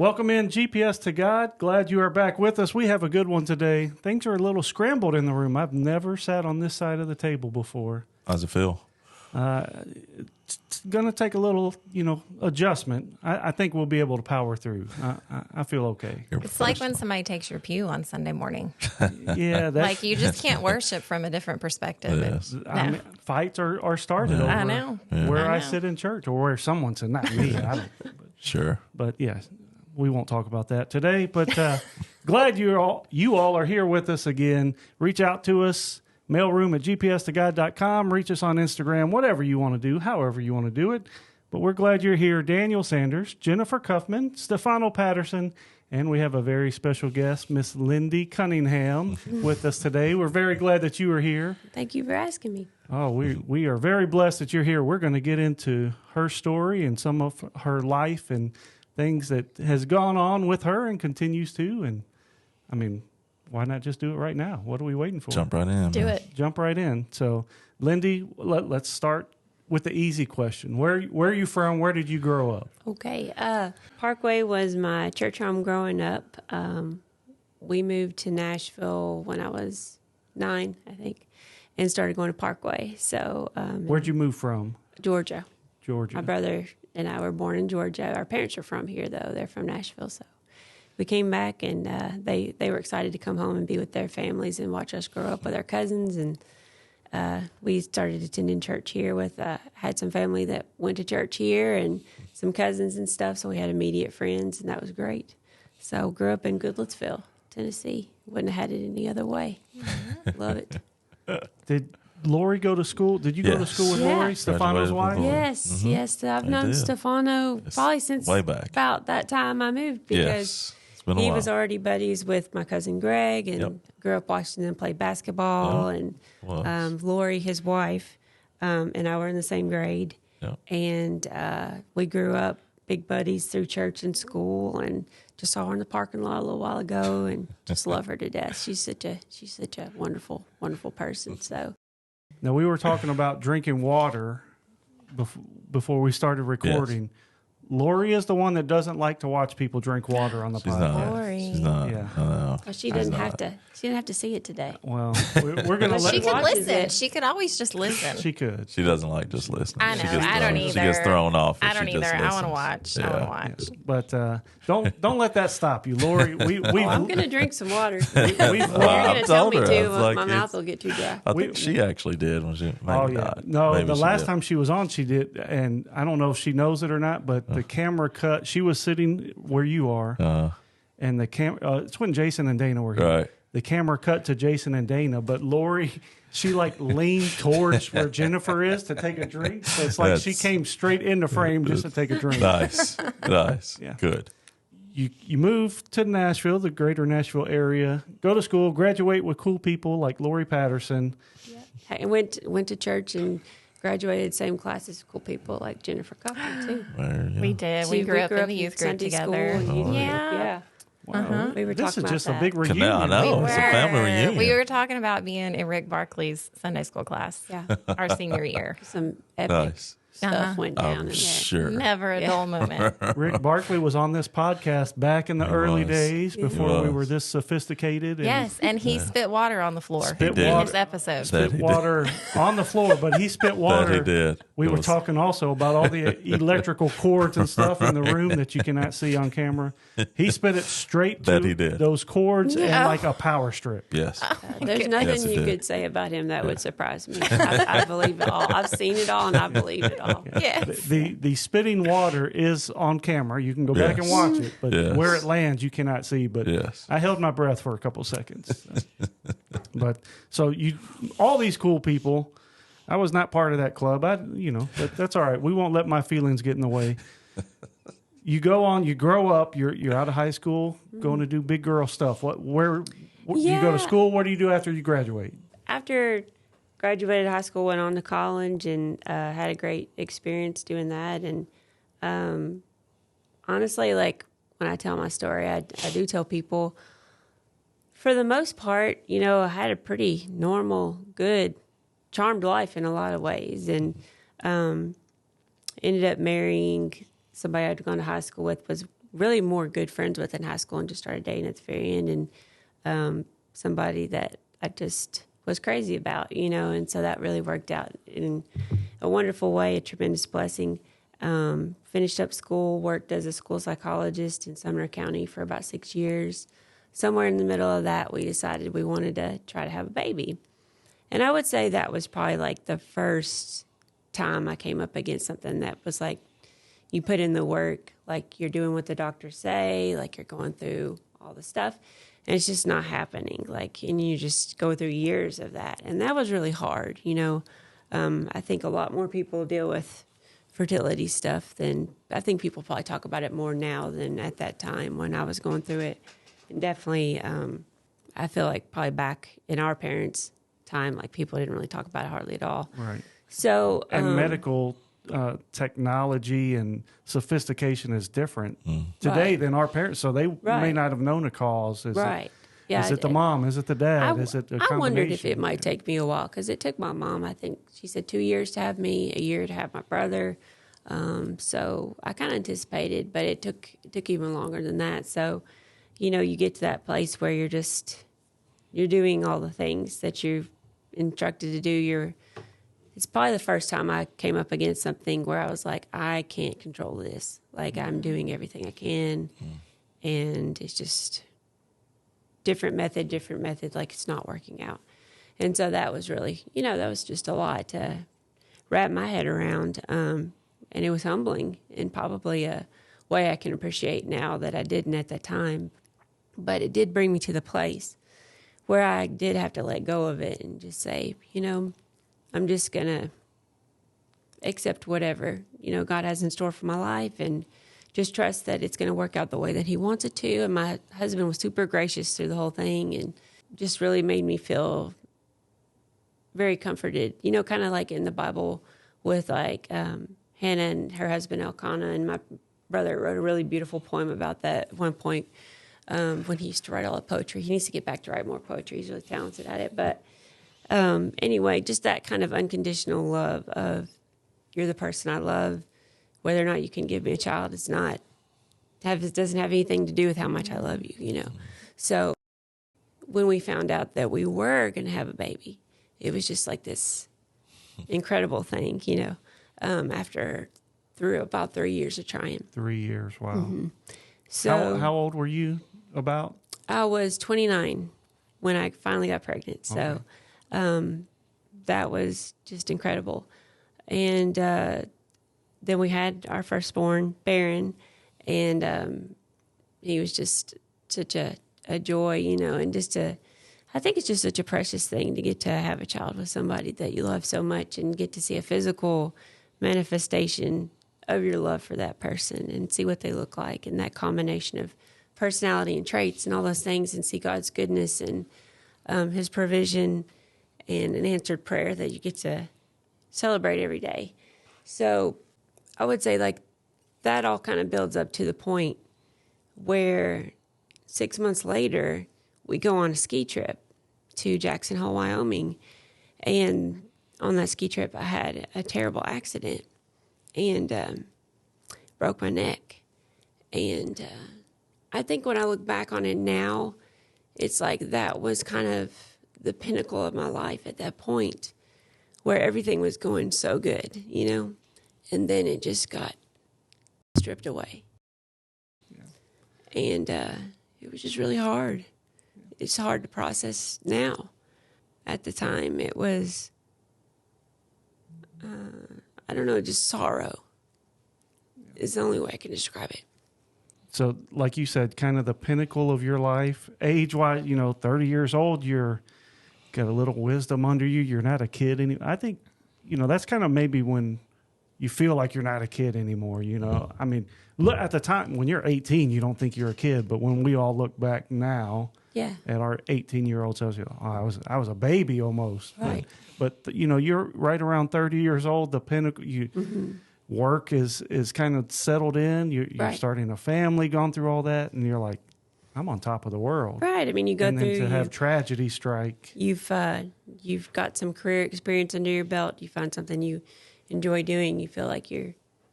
Welcome in, GPS to God. Glad you are back with us. We have a good one today. Things are a little scrambled in the room. I've never sat on this side of the table before. How's it feel? It's going to take a little, adjustment. I think we'll be able to power through. I feel okay. It's like when somebody takes your pew on Sunday morning. Yeah. Like you just can't worship from a different perspective. Yes. I mean, fights are started over I know. where I I know. sit in church or where someone said, not me. I don't. Sure. But yeah, we won't talk about that today. But glad you all are here with us again. Reach out to us, mailroom at gpstogod.com. Reach us on Instagram, whatever you want to do, however you want to do it. But we're glad you're here. Daniel Sanders, Jennifer Cuffman, Stefano Patterson, and we have a very special guest, Miss Lindy Cunningham, with us today. We're very glad that you are here. Thank you for asking me. Oh, we are very blessed that you're here. We're going to get into her story and some of her life and things that has gone on with her and continues to. And, I mean, why not just do it right now? What are we waiting for? Jump right in. Do man. it. Jump right in. So, Lindy, let's start with the easy question. Where are you from? Where did you grow up? Okay. Parkway was my church home growing up. We moved to Nashville when I was 9, I think, and started going to Parkway. So, Where'd you move from? Georgia. Georgia. My brother and I were born in Georgia. Our parents are from here, though. They're from Nashville. So we came back, and they were excited to come home and be with their families and watch us grow up with our cousins. And we started attending church here with, had some family that went to church here and some cousins and stuff. So we had immediate friends, and that was great. So grew up in Goodlettsville, Tennessee. Wouldn't have had it any other way. Love it. Did Lori go to school? Did you go to Yes. school with Yeah. Lori, Stefano's Graduated with wife? Lori. Yes, yes. I've I known did. Stefano probably since Way back. about that time I moved because Yes. It's been a he while. was already buddies with my cousin Greg and Yep. grew up watching them play basketball. Yep. Was. And Lori, his wife, and I were in the same grade. Yep. And we grew up big buddies through church and school, and just saw her in the parking lot a little while ago, and just love her to death. She's such a wonderful, wonderful person. So Now, we were talking about drinking water before we started recording. Lori is the one that doesn't like to watch people drink water on the She's podcast. not. Lori. She's not. Yeah. No. well, she didn't have to. She didn't have to see it today. Well, we're going to But let She could watches listen. it. She could always just listen. She could. She doesn't like just listening. I know. She gets I don't thrown- either. She gets thrown off. if I don't she just either. I want to listens. watch. I Yeah. want to watch. But don't let that stop you, Lori. I'm going to drink some water. we've You're going to tell told me her, to. I was like, my it's- mouth will get too dry. I think she actually did when she. Maybe Oh, yeah. not. No, Maybe the she last did. time she was on, she did. And I don't know if she knows it or not, but the camera cut. She was sitting where you are. And the camera, it's when Jason and Dana were here. Right. The camera cut to Jason and Dana, but Lori, she like leaned towards where Jennifer is to take a drink. So it's like she That's- came straight into frame just to take a drink. Nice. Nice. Yeah. Good. You move to Nashville, the greater Nashville area, go to school, graduate with cool people like Lori Patterson. I went to church and graduated same class as cool people like Jennifer Coughlin too. There you We go. did. So We grew up in the in youth group Sunday school together. and youth group, Yeah. yeah. Wow. We were This talking is just about a big that. reunion. I know. It's a family reunion. We were talking about being in Rick Barkley's Sunday school class. Yeah. Our senior year. Some epic Nice. stuff went down in I'm there. sure. Never a dull moment. Rick Barkley was on this podcast back in the early was. days before we was. were this sophisticated. And Yes, and he spit water on the floor Spit in water. his episode. That spit he did. water on the floor, but he spit water. That he did. We It were was- talking also about all the electrical cords and stuff in the room that you cannot see on camera. He spit it straight That to he did. those cords and No. like a power strip. Yes. There's nothing Yes, it you did. could say about him that would surprise me. I believe it all. I've seen it all, and I believe it all. Yes. The spitting water is on camera. You can go back and Yes. watch it, but Yes. where it lands, you cannot see. But Yes. I held my breath for a couple seconds. But so all these cool people. I was not part of that club. But that's all right. We won't let my feelings get in the way. You go on. You grow up. You're out of high school, going to do big girl stuff. You go Yeah. to school? What do you do after you graduate? After graduated high school, went on to college, and had a great experience doing that. And honestly, like when I tell my story, I do tell people, for the most part, I had a pretty normal, good, charmed life in a lot of ways, and ended up marrying somebody I'd gone to high school with, was really more good friends with in high school and just started dating at the very end. And somebody that I just was crazy about, and so that really worked out in a wonderful way, a tremendous blessing. Finished up school, worked as a school psychologist in Sumner County for about 6 years. Somewhere in the middle of that, we decided we wanted to try to have a baby. And I would say that was probably like the first time I came up against something that was like, you put in the work, like you're doing what the doctors say, like you're going through all the stuff, and it's just not happening. And you just go through years of that. And that was really hard. I think a lot more people deal with fertility stuff than, I think people probably talk about it more now than at that time when I was going through it. And definitely, I feel like probably back in our parents' time, like people didn't really talk about it hardly at all. Right. So, and medical technology and sophistication is different today than our parents. So they may not have known a cause. Is it the mom? Is it the dad? Is it a combination? I wondered if it might take me a while because it took my mom, I think she said 2 years to have me, a year to have my brother. So I kind of anticipated, but it took even longer than that. So, you get to that place where you're doing all the things that you're instructed to do. It's probably the first time I came up against something where I was like, I can't control this. Like I'm doing everything I can, and it's just different method, like it's not working out. And so that was really, that was just a lot to wrap my head around. And it was humbling in probably a way I can appreciate now that I didn't at that time. But it did bring me to the place where I did have to let go of it and just say, I'm just going to accept whatever, God has in store for my life and just trust that it's going to work out the way that he wants it to. And my husband was super gracious through the whole thing and just really made me feel very comforted, kind of like in the Bible with like Hannah and her husband Elkanah. And my brother wrote a really beautiful poem about that at one point when he used to write all the poetry. He needs to get back to write more poetry. He's really talented at it. But anyway, just that kind of unconditional love of you're the person I love. Whether or not you can give me a child, it doesn't have anything to do with how much I love you, So when we found out that we were going to have a baby, it was just like this incredible thing, after through about 3 years of trying. 3 years, wow. Mm-hmm. So how old were you about? I was 29 when I finally got pregnant. So that was just incredible. And then we had our firstborn, Barron, and he was just such a joy, and I think it's just such a precious thing to get to have a child with somebody that you love so much and get to see a physical manifestation of your love for that person and see what they look like and that combination of personality and traits and all those things and see God's goodness and his provision and an answered prayer that you get to celebrate every day. So I would say like that all kind of builds up to the point where 6 months later, we go on a ski trip to Jackson Hole, Wyoming. And on that ski trip, I had a terrible accident and broke my neck. And I think when I look back on it now, it's like that was kind of the pinnacle of my life at that point where everything was going so good, and then it just got stripped away. Yeah. And it was just really hard. It's hard to process now. At the time, it was, I don't know, just sorrow is the only way I can describe it. So, like you said, kind of the pinnacle of your life, age-wise, 30 years old, you're got a little wisdom under you. You're not a kid anymore. I think, that's kind of maybe when you feel like you're not a kid anymore, I mean, look, at the time when you're 18, you don't think you're a kid, but when we all look back now at our 18-year-old selves, I was a baby almost. Right. But you're right around 30 years old, the pinnacle, work is kind of settled in. You're starting a family, gone through all that, and you're like, I'm on top of the world. Right. I mean, you go and through. And then to have tragedy strike. You've got some career experience under your belt. You find something you enjoy doing. You feel like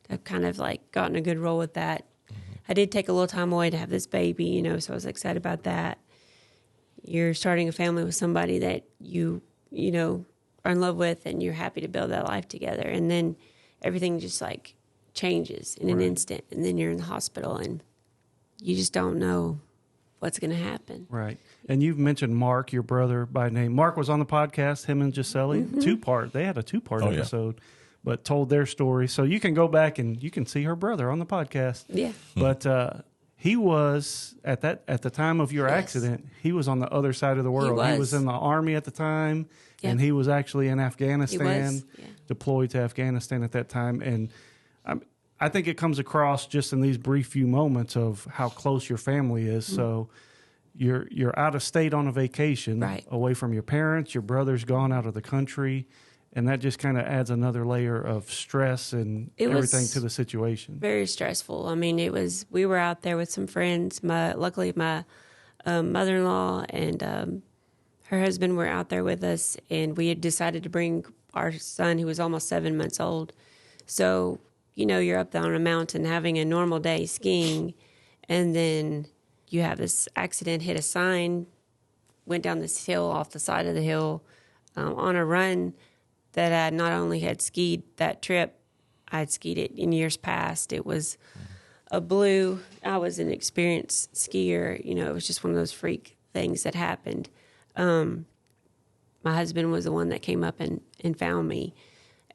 I've kind of like gotten a good role with that. I did take a little time away to have this baby, you know, so I was excited about that. You're starting a family with somebody that you know, are in love with, and you're happy to build that life together. And then everything just like changes in an instant. And then you're in the hospital and you just don't know what's going to happen. Right. And you've mentioned Mark, your brother by name. Mark was on the podcast, him and Gisele, two-part. They had a two-part episode, but told their story. So you can go back and you can see her brother on the podcast. Yeah. But he was at the time of your accident, he was on the other side of the world. He was in the Army at the time, and he was actually in Afghanistan, deployed to Afghanistan at that time. And I think it comes across just in these brief few moments of how close your family is. So you're out of state on a vacation, away from your parents. Your brother's gone out of the country, and that just kind of adds another layer of stress and everything to the situation. Very stressful. I mean, we were out there with some friends. Luckily, my mother-in-law and her husband were out there with us, and we had decided to bring our son, who was almost 7 months old. So, you know, you're up there on a mountain having a normal day skiing, and then you have this accident, hit a sign, went down this hill off the side of the hill on a run that I not only had skied that trip, I had skied it in years past. It was a blue. I was an experienced skier. You know, it was just one of those freak things that happened. My husband was the one that came up and found me,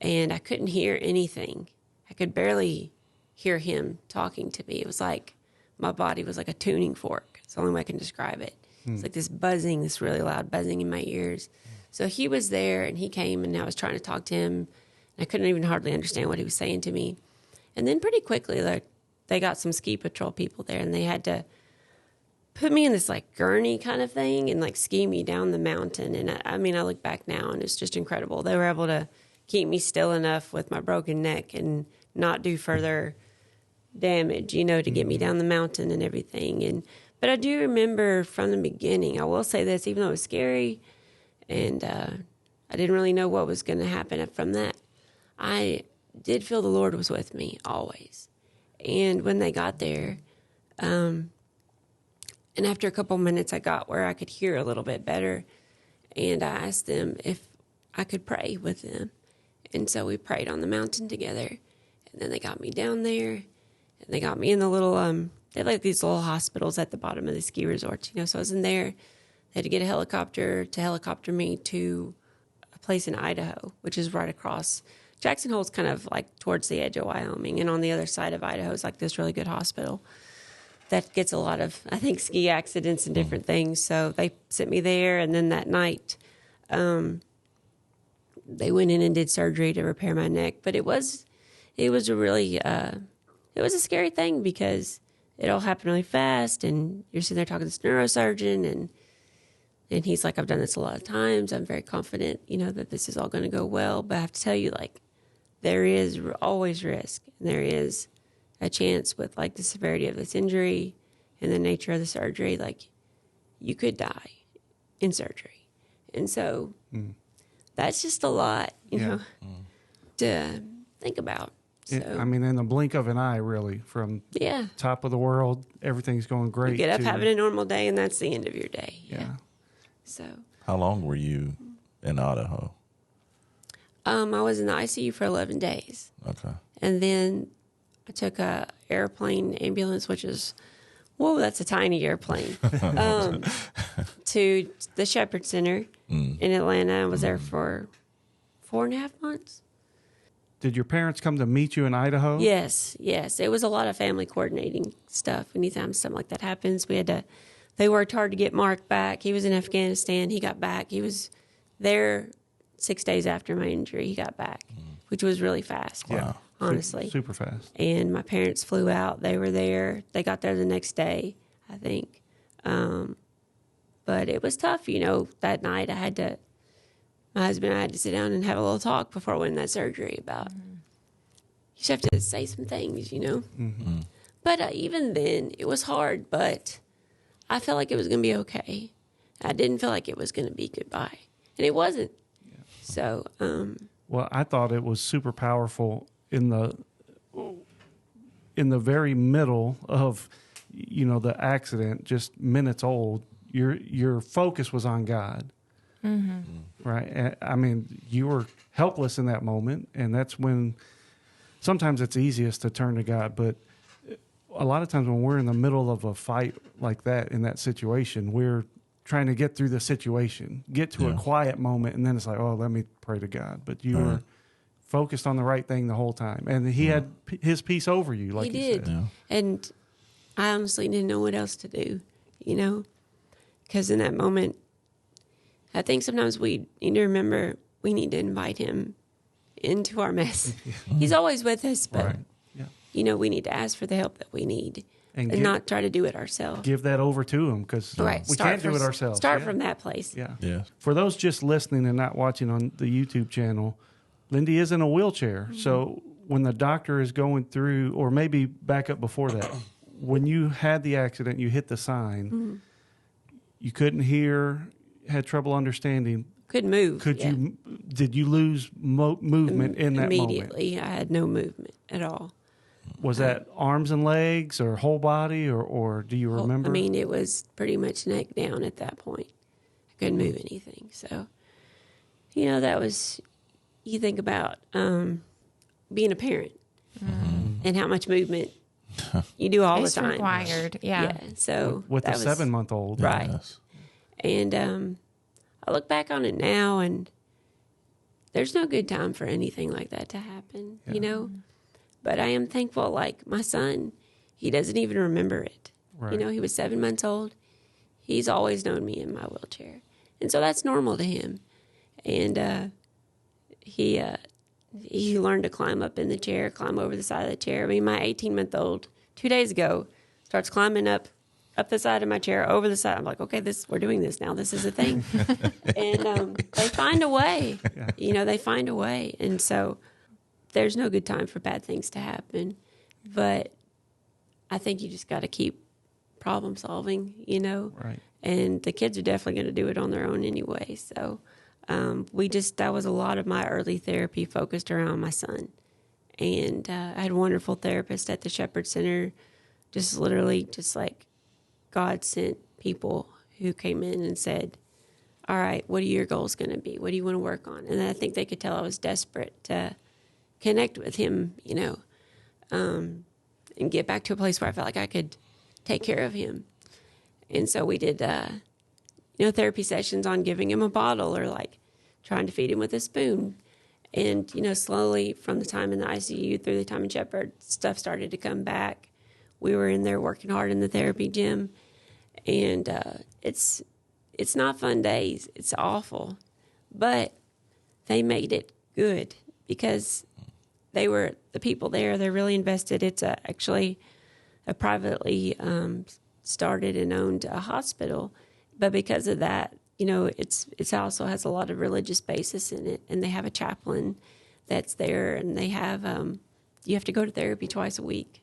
and I couldn't hear anything. I could barely hear him talking to me. It was like my body was like a tuning fork. It's the only way I can describe it. It's like this buzzing, this really loud buzzing in my ears. So he was there, and he came, and I was trying to talk to him, and I couldn't even hardly understand what he was saying to me. And then pretty quickly, they got some ski patrol people there, and they had to put me in this like gurney kind of thing and like ski me down the mountain. And I mean, I look back now, and it's just incredible. They were able to keep me still enough with my broken neck and not do further damage, you know, to get me down the mountain and everything. But I do remember from the beginning, I will say this, even though it was scary, and I didn't really know what was going to happen from that, I did feel the Lord was with me always. And when they got there, and after a couple minutes, I got where I could hear a little bit better, and I asked them if I could pray with them. And so we prayed on the mountain together, and then they got me down there, and they got me in the little, they have like these little hospitals at the bottom of the ski resorts, you know, so I was in there. They had to get a helicopter to helicopter me to a place in Idaho, which is right across. Jackson Hole's kind of like towards the edge of Wyoming, and on the other side of Idaho is like this really good hospital that gets a lot of, I think, ski accidents and different things. So they sent me there, and then that night they went in and did surgery to repair my neck. But it was a really, it was a scary thing because it all happened really fast, and you're sitting there talking to this neurosurgeon, and he's like, I've done this a lot of times. I'm very confident, you know, that this is all going to go well. But I have to tell you, like, there is always risk. And there is a chance with, like, the severity of this injury and the nature of the surgery. Like, you could die in surgery. And so that's just a lot, you know, to think about. So, I mean, in the blink of an eye, really, from top of the world, everything's going great. You get up having a normal day, and that's the end of your day. Yeah. So, how long were you in Idaho? I was in the ICU for 11 days. Okay. And then I took a airplane ambulance, which is, whoa, that's a tiny airplane, to the Shepherd Center in Atlanta. I was there for 4.5 months. Did your parents come to meet you in Idaho? Yes. It was a lot of family coordinating stuff. Anytime something like that happens, they worked hard to get Mark back. He was in Afghanistan. He got back. He was there 6 days after my injury. He got back, which was really fast. Yeah. Honestly. Super fast. And my parents flew out. They were there. They got there the next day, I think. But it was tough, you know. That night my husband and I had to sit down and have a little talk before I went in that surgery about, you just have to say some things, you know. Mm-hmm. But even then, it was hard, but I felt like it was going to be okay. I didn't feel like it was going to be goodbye. And it wasn't. Yeah. So. Well, I thought it was super powerful in in the very middle of, the accident, just minutes old, your focus was on God. Right? I mean, you were helpless in that moment, and that's when sometimes it's easiest to turn to God, but a lot of times when we're in the middle of a fight like that, in that situation, we're trying to get through the situation, get to a quiet moment, and then it's like, oh, let me pray to God. But you were focused on the right thing the whole time, and he had his peace over you, like he you did. said. Yeah. And I honestly didn't know what else to do, because in that moment, I think sometimes we need to remember we need to invite him into our mess. He's always with us, but Right. Yeah. we need to ask for the help that we need and And not try to do it ourselves. Give that over to him, because Right. we can't do it ourselves. Start Yeah. from that place. Yeah. Yes. For those just listening and not watching on the YouTube channel, Lindy is in a wheelchair. So when the doctor is going through, or maybe back up before that, when you had the accident, you hit the sign, you couldn't hear, had trouble understanding. Couldn't move. Did you lose movement in that moment? Immediately, I had no movement at all. Was that arms and legs or whole body, or do you remember? I mean, it was pretty much neck down at that point. I couldn't move anything. So, that was, you think about being a parent and how much movement you do all It's the time. required. Yeah. So with that a was 7-month-old. Right. Yes. And I look back on it now, and there's no good time for anything like that to happen, But I am thankful, like my son, he doesn't even remember it. Right. He was 7 months old. He's always known me in my wheelchair. And so that's normal to him. And he learned to climb up in the chair, climb over the side of the chair. I mean, my 18-month-old, 2 days ago, starts climbing up the side of my chair, over the side. I'm like, okay, we're doing this now. This is a thing. And they find a way. They find a way. And so there's no good time for bad things to happen. But I think you just got to keep problem solving, Right. And the kids are definitely going to do it on their own anyway. So that was a lot of my early therapy focused around my son. And I had a wonderful therapist at the Shepherd Center, just literally just like God sent people who came in and said, all right, what are your goals going to be? What do you want to work on? And I think they could tell I was desperate to connect with him, and get back to a place where I felt like I could take care of him. And so we did, therapy sessions on giving him a bottle or like trying to feed him with a spoon. And, slowly from the time in the ICU through the time in Shepherd, stuff started to come back. We were in there working hard in the therapy gym. And it's not fun days. It's awful. But they made it good because the people there, they're really invested. It's actually a privately started and owned hospital. But because of that, it also has a lot of religious basis in it. And they have a chaplain that's there. And they have, you have to go to therapy twice a week.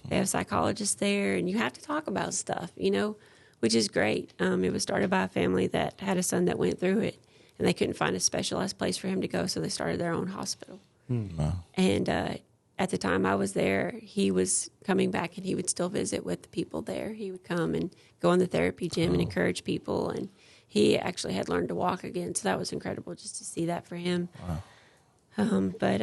They have psychologists there. And you have to talk about stuff, which is great. It was started by a family that had a son that went through it. And they couldn't find a specialized place for him to go. So they started their own hospital. Wow. And at the time I was there, he was coming back and he would still visit with the people there. He would come and go in the therapy gym and encourage people. And he actually had learned to walk again. So that was incredible just to see that for him. Wow. But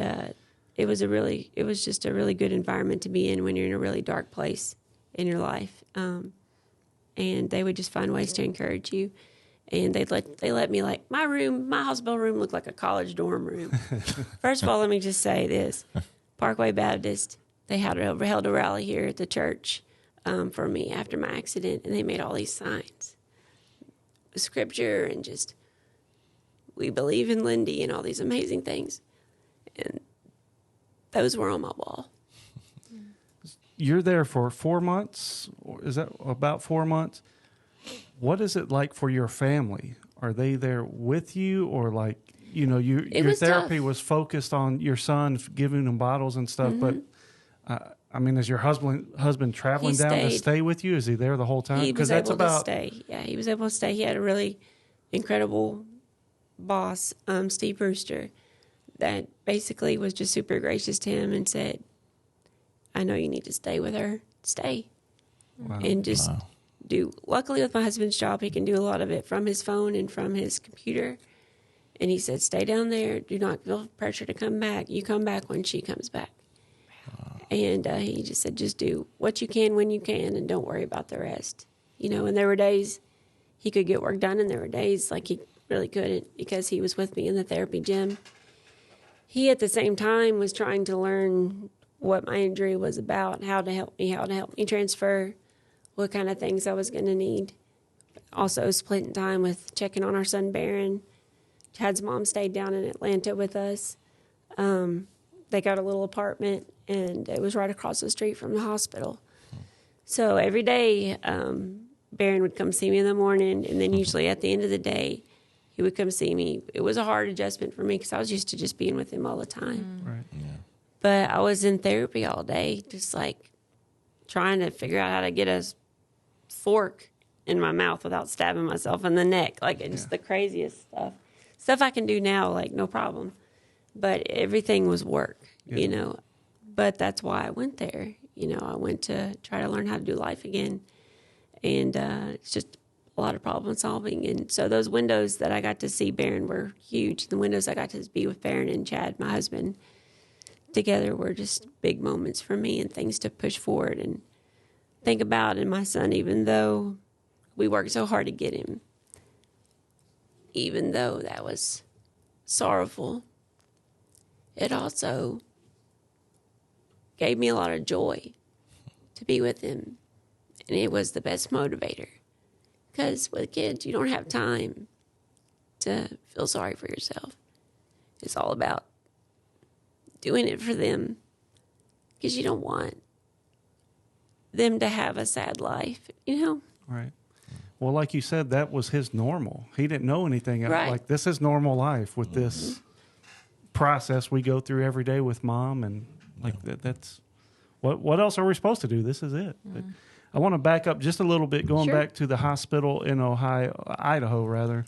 it was just a really good environment to be in when you're in a really dark place in your life. And they would just find ways to encourage you. And they let me, like, my hospital room looked like a college dorm room. First of all, let me just say this. Parkway Baptist, they held a rally here at the church for me after my accident, and they made all these signs. Scripture and just, we believe in Lindy and all these amazing things. And those were on my wall. You're there for 4 months? Or is that about 4 months? What is it like for your family? Are they there with you, or like, your therapy was focused on your son, giving him bottles and stuff, but is your husband traveling down to stay with you? Is he there the whole time? He was able to stay. Yeah, he was able to stay. He had a really incredible boss, Steve Brewster, that basically was just super gracious to him and said, I know you need to stay with her. Stay. Wow. And just Wow. do. Luckily, with my husband's job, he can do a lot of it from his phone and from his computer. And he said, stay down there. Do not feel pressure to come back. You come back when she comes back. And he just said, just do what you can when you can and don't worry about the rest. You know, and there were days he could get work done, and there were days like he really couldn't because he was with me in the therapy gym. He, at the same time, was trying to learn what my injury was about, how to help me transfer, what kind of things I was going to need. Also splitting time with checking on our son, Barron. Chad's mom stayed down in Atlanta with us. They got a little apartment, and it was right across the street from the hospital. So every day, Barron would come see me in the morning, and then usually at the end of the day, he would come see me. It was a hard adjustment for me because I was used to just being with him all the time. Right. Yeah. But I was in therapy all day, just like trying to figure out how to get a fork in my mouth without stabbing myself in the neck. Like, it's just the craziest stuff. Stuff I can do now, like, no problem. But everything was work, you know. But that's why I went there. You know, I went to try to learn how to do life again. And it's just a lot of problem solving. And so those windows that I got to see Barron were huge. The windows I got to be with Barron and Chad, my husband, together were just big moments for me and things to push forward and think about. And my son, even though we worked so hard to get him, even though that was sorrowful, it also gave me a lot of joy to be with him. And it was the best motivator. Because with kids, you don't have time to feel sorry for yourself. It's all about doing it for them because you don't want them to have a sad life, you know? Right. Well, like you said, that was his normal. He didn't know anything. Right. Like, this is normal life with this process we go through every day with Mom. And like that's what else are we supposed to do? This is it. But I want to back up just a little bit, going back to the hospital in Idaho.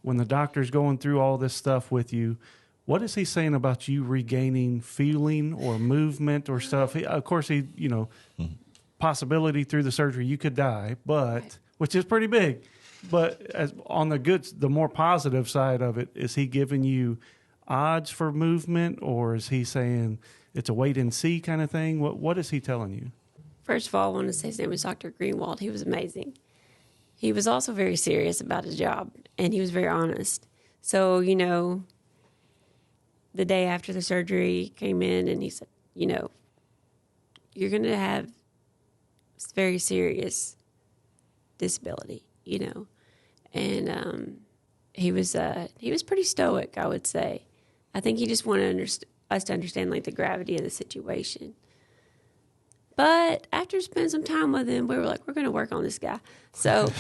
When the doctor's going through all this stuff with you, what is he saying about you regaining feeling or movement or stuff? Of course, possibility through the surgery you could die, but which is pretty big. But as on the more positive side of it, is he giving you odds for movement, or is he saying it's a wait and see kind of thing? What is he telling you? First of all, I want to say his name was Dr. Greenwald. He was amazing. He was also very serious about his job, and he was very honest. So, you know, the day after the surgery came in, and he said, you know, you're going to have very serious disability, you know. And he was pretty stoic, I would say. I think he just wanted us to understand, like, the gravity of the situation. But after spending some time with him, we were like, we're going to work on this guy. So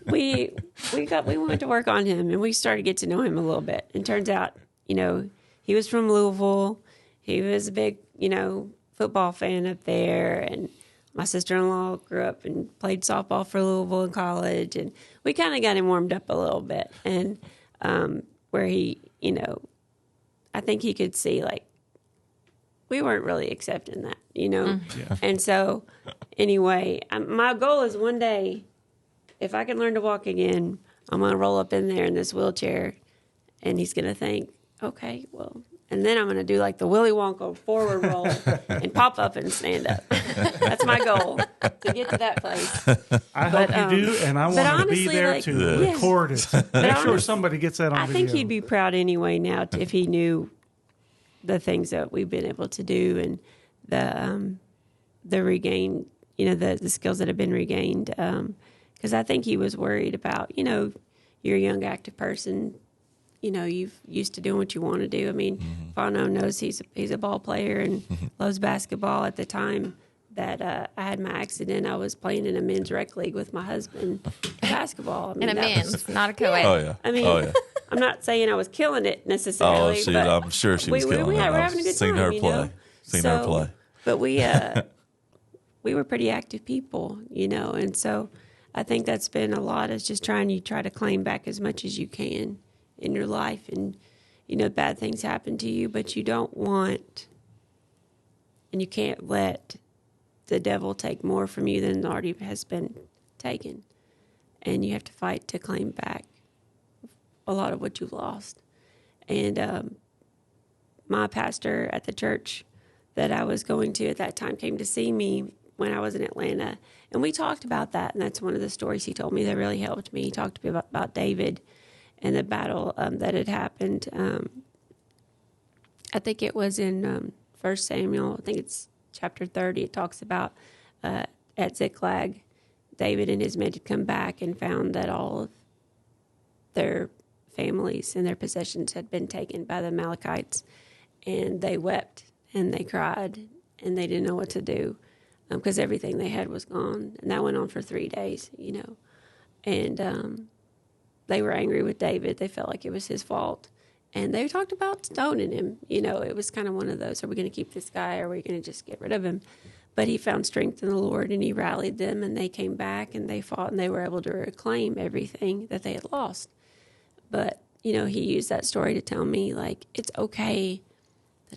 we went to work on him, and we started to get to know him a little bit. And turns out, you know, he was from Louisville. He was a big, you know, football fan up there. And my sister-in-law grew up and played softball for Louisville in college. And we kind of got him warmed up a little bit. And where he, you know, I think he could see, like, we weren't really accepting that, you know? Yeah. And so, anyway, my goal is one day, if I can learn to walk again, I'm going to roll up in there in this wheelchair, and he's going to think, okay, well, and then I'm going to do like the Willy Wonka forward roll and pop up and stand up. That's my goal, to get to that place. I hope you do, and I want to be there, like, to record it. Make sure somebody gets that on video. I think he'd be proud anyway now if he knew the things that we've been able to do and the regained, you know, the skills that have been regained. Because I think he was worried about, you know, you're a young, active person. You know, you've used to doing what you want to do. I mean, Fano knows he's a ball player and loves basketball. At the time that I had my accident, I was playing in a men's rec league with my husband, basketball. I mean, in a men's, not a co-ed. Oh, yeah. I mean, I'm not saying I was killing it necessarily. But I'm sure she was killing it. We're having a good time. Her play. Seen her play. But we were pretty active people, you know, and so I think that's been a lot, is just try to claim back as much as you can in your life. And, you know, bad things happen to you, but you don't want And you can't let the devil take more from you than already has been taken. And you have to fight to claim back a lot of what you've lost. And my pastor at the church that I was going to at that time came to see me when I was in Atlanta. And we talked about that. And that's one of the stories he told me that really helped me. He talked to me about David and the battle that had happened. I think it was in 1 Samuel, I think it's chapter 30. It talks about at Ziklag, David and his men had come back and found that all of their families and their possessions had been taken by the Amalekites. And they wept and they cried and they didn't know what to do because everything they had was gone. And that went on for 3 days, And they were angry with David. They felt like it was his fault. And they talked about stoning him. It was kind of one of those, are we going to keep this guy or are we going to just get rid of him? But he found strength in the Lord and he rallied them and they came back and they fought and they were able to reclaim everything that they had lost. But, he used that story to tell me, like, it's okay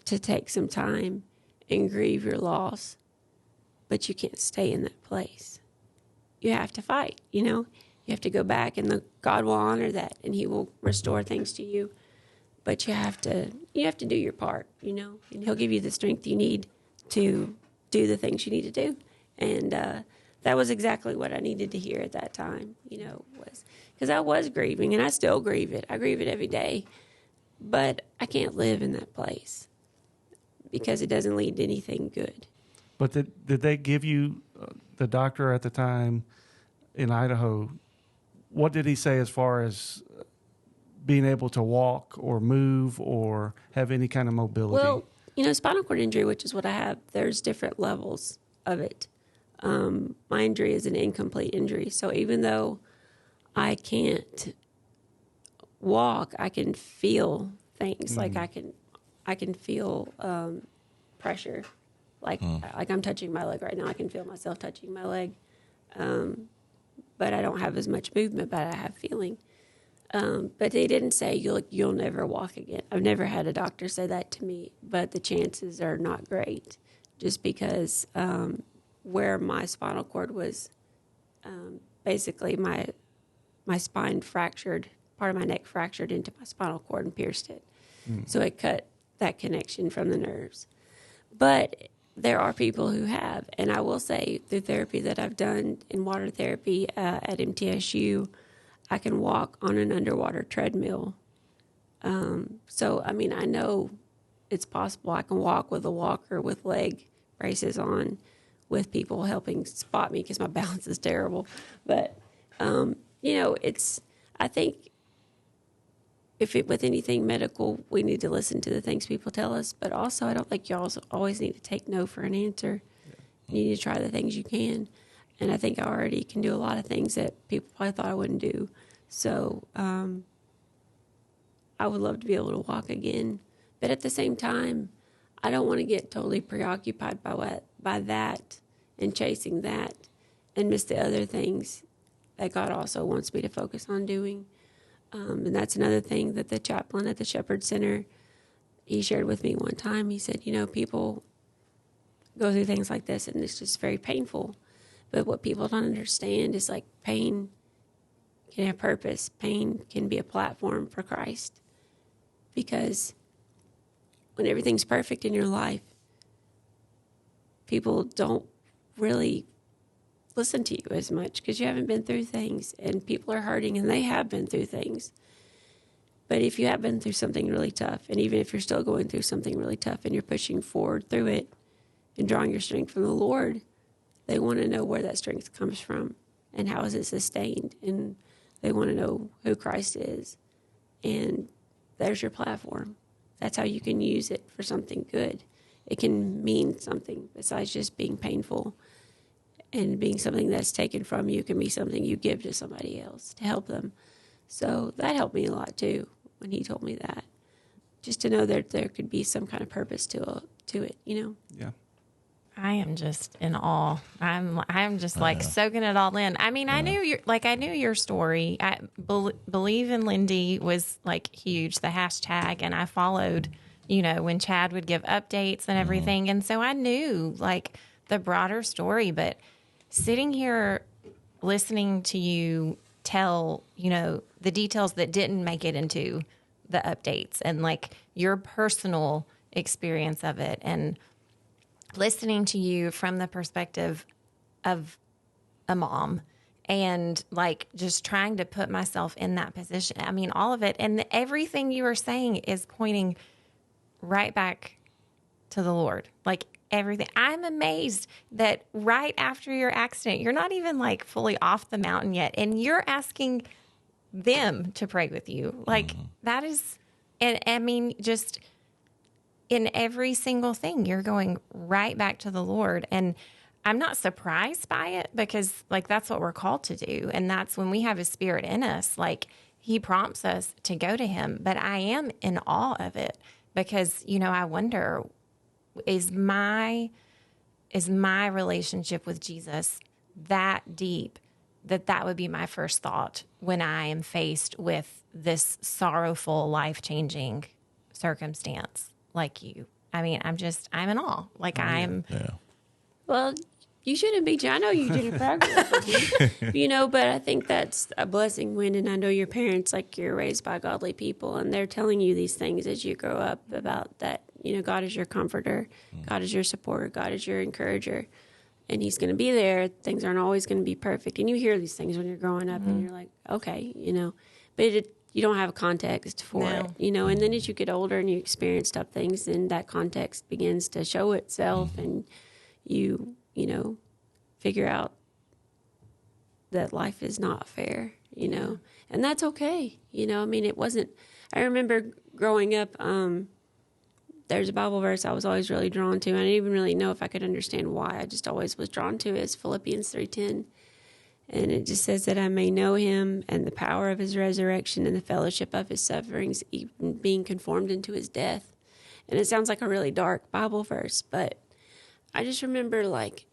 to take some time and grieve your loss, but you can't stay in that place. You have to fight, You have to go back and God will honor that and he will restore things to you. But you have to do your part, and he'll give you the strength you need to do the things you need to do. And that was exactly what I needed to hear at that time, was because I was grieving and I still grieve it. I grieve it every day, but I can't live in that place because it doesn't lead to anything good. But did they give you, the doctor at the time in Idaho, what did he say as far as being able to walk or move or have any kind of mobility? Well, spinal cord injury, which is what I have, there's different levels of it. My injury is an incomplete injury. So even though I can't walk, I can feel things. Like I can feel pressure. Like I'm touching my leg right now. I can feel myself touching my leg. But I don't have as much movement, but I have feeling. But they didn't say you'll never walk again. I've never had a doctor say that to me, but the chances are not great just because where my spinal cord was, basically my spine fractured, part of my neck fractured into my spinal cord and pierced it. So it cut that connection from the nerves. But there are people who have, and I will say through therapy that I've done in water therapy at MTSU, I can walk on an underwater treadmill. So, I know it's possible. I can walk with a walker with leg braces on with people helping spot me because my balance is terrible. But, I think with anything medical, we need to listen to the things people tell us. But also, I don't think y'all always need to take no for an answer. You need to try the things you can. And I think I already can do a lot of things that people probably thought I wouldn't do. So I would love to be able to walk again. But at the same time, I don't want to get totally preoccupied by that and chasing that and miss the other things that God also wants me to focus on doing. And that's another thing that the chaplain at the Shepherd Center, he shared with me one time. He said, people go through things like this and it's just very painful. But what people don't understand is like pain can have purpose. Pain can be a platform for Christ. Because when everything's perfect in your life, people don't really listen to you as much because you haven't been through things and people are hurting and they have been through things. But if you have been through something really tough, and even if you're still going through something really tough and you're pushing forward through it and drawing your strength from the Lord, they want to know where that strength comes from and how is it sustained. And they want to know who Christ is. And there's your platform. That's how you can use it for something good. It can mean something besides just being painful. And being something that's taken from you can be something you give to somebody else to help them. So that helped me a lot too when he told me that. Just to know that there could be some kind of purpose to it, Yeah. I am just in awe. I'm just like soaking it all in. I knew your story. Believe in Lindy was like huge, the hashtag, and I followed when Chad would give updates and everything. And so I knew like the broader story, but sitting here listening to you tell, the details that didn't make it into the updates and like your personal experience of it, and listening to you from the perspective of a mom and like just trying to put myself in that position. I mean, all of it and everything you were saying is pointing right back to the Lord. Like everything. I'm amazed that right after your accident, you're not even like fully off the mountain yet, and you're asking them to pray with you. Like that is, and I mean, just in every single thing, you're going right back to the Lord. And I'm not surprised by it because like that's what we're called to do. And that's when we have His Spirit in us, like He prompts us to go to Him. But I am in awe of it because, I wonder, is my relationship with Jesus that deep that would be my first thought when I am faced with this sorrowful, life-changing circumstance like you. I mean, I'm in awe. Like I'm... Yeah. Well, you shouldn't be. I know you did progress, but I think that's a blessing and I know your parents, like you're raised by godly people and they're telling you these things as you grow up about that, God is your comforter, God is your supporter, God is your encourager, and He's going to be there. Things aren't always going to be perfect. And you hear these things when you're growing up and you're like, okay, but you don't have a context for it, and then as you get older and you experience tough things, then that context begins to show itself and you figure out that life is not fair, and that's okay. I mean, it wasn't, I remember growing up, there's a Bible verse I was always really drawn to. And I didn't even really know if I could understand why. I just always was drawn to it. It's Philippians 3:10. And it just says that I may know Him and the power of His resurrection and the fellowship of His sufferings, even being conformed into His death. And it sounds like a really dark Bible verse, but I just remember, like,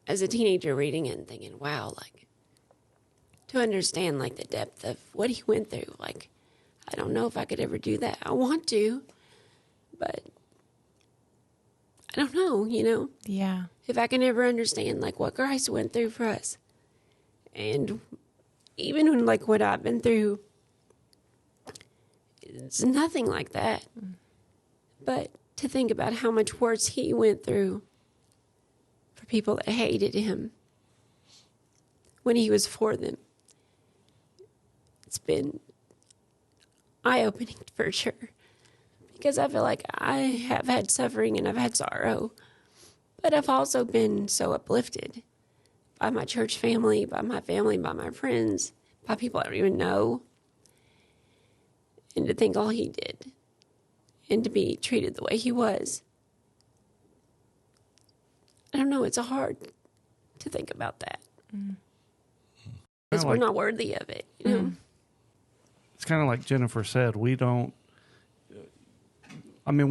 as a teenager reading it and thinking, wow, like, to understand, like, the depth of what He went through. Like, I don't know if I could ever do that. I want to, but I don't know, Yeah. if I can ever understand, like, what Christ went through for us. And even when, like, what I've been through, it's nothing like that. But to think about how much worse He went through for people that hated Him when He was for them, it's been eye-opening for sure. Because I feel like I have had suffering and I've had sorrow, but I've also been so uplifted by my church family, by my family, by my friends, by people I don't even know. And to think all He did and to be treated the way He was. I don't know, it's hard to think about that. Because we're not worthy of it, It's kind of like Jennifer said, we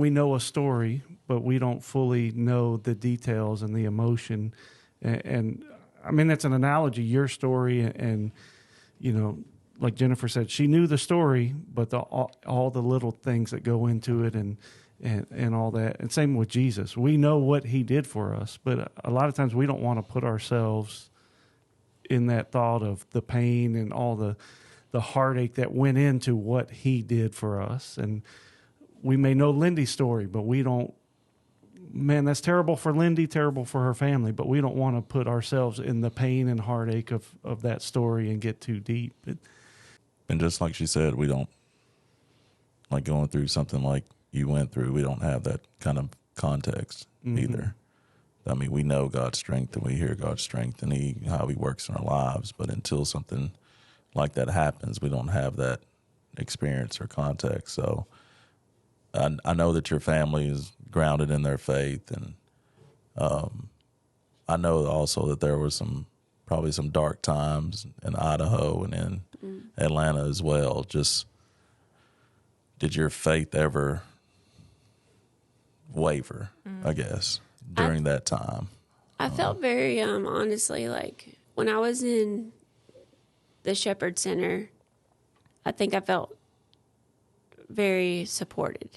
know a story, but we don't fully know the details and the emotion. And I mean, that's an analogy, your story. And like Jennifer said, she knew the story, but all the little things that go into it and all that. And same with Jesus. We know what He did for us, but a lot of times we don't want to put ourselves in that thought of the pain and all the heartache that went into what He did for us. And we may know Lindy's story, but we don't, man, that's terrible for Lindy, terrible for her family, but we don't want to put ourselves in the pain and heartache of that story and get too deep. And just like she said, we don't, like going through something like you went through, we don't have that kind of context either. I mean, we know God's strength and we hear God's strength and how He works in our lives, but until something like that happens, we don't have that experience or context. So I know that your family is grounded in their faith, and I know also that there was probably some dark times in Idaho and in Atlanta as well. Just, did your faith ever waver, I guess, during that time? I felt very, honestly, like when I was in the Shepherd Center, I think I felt very supported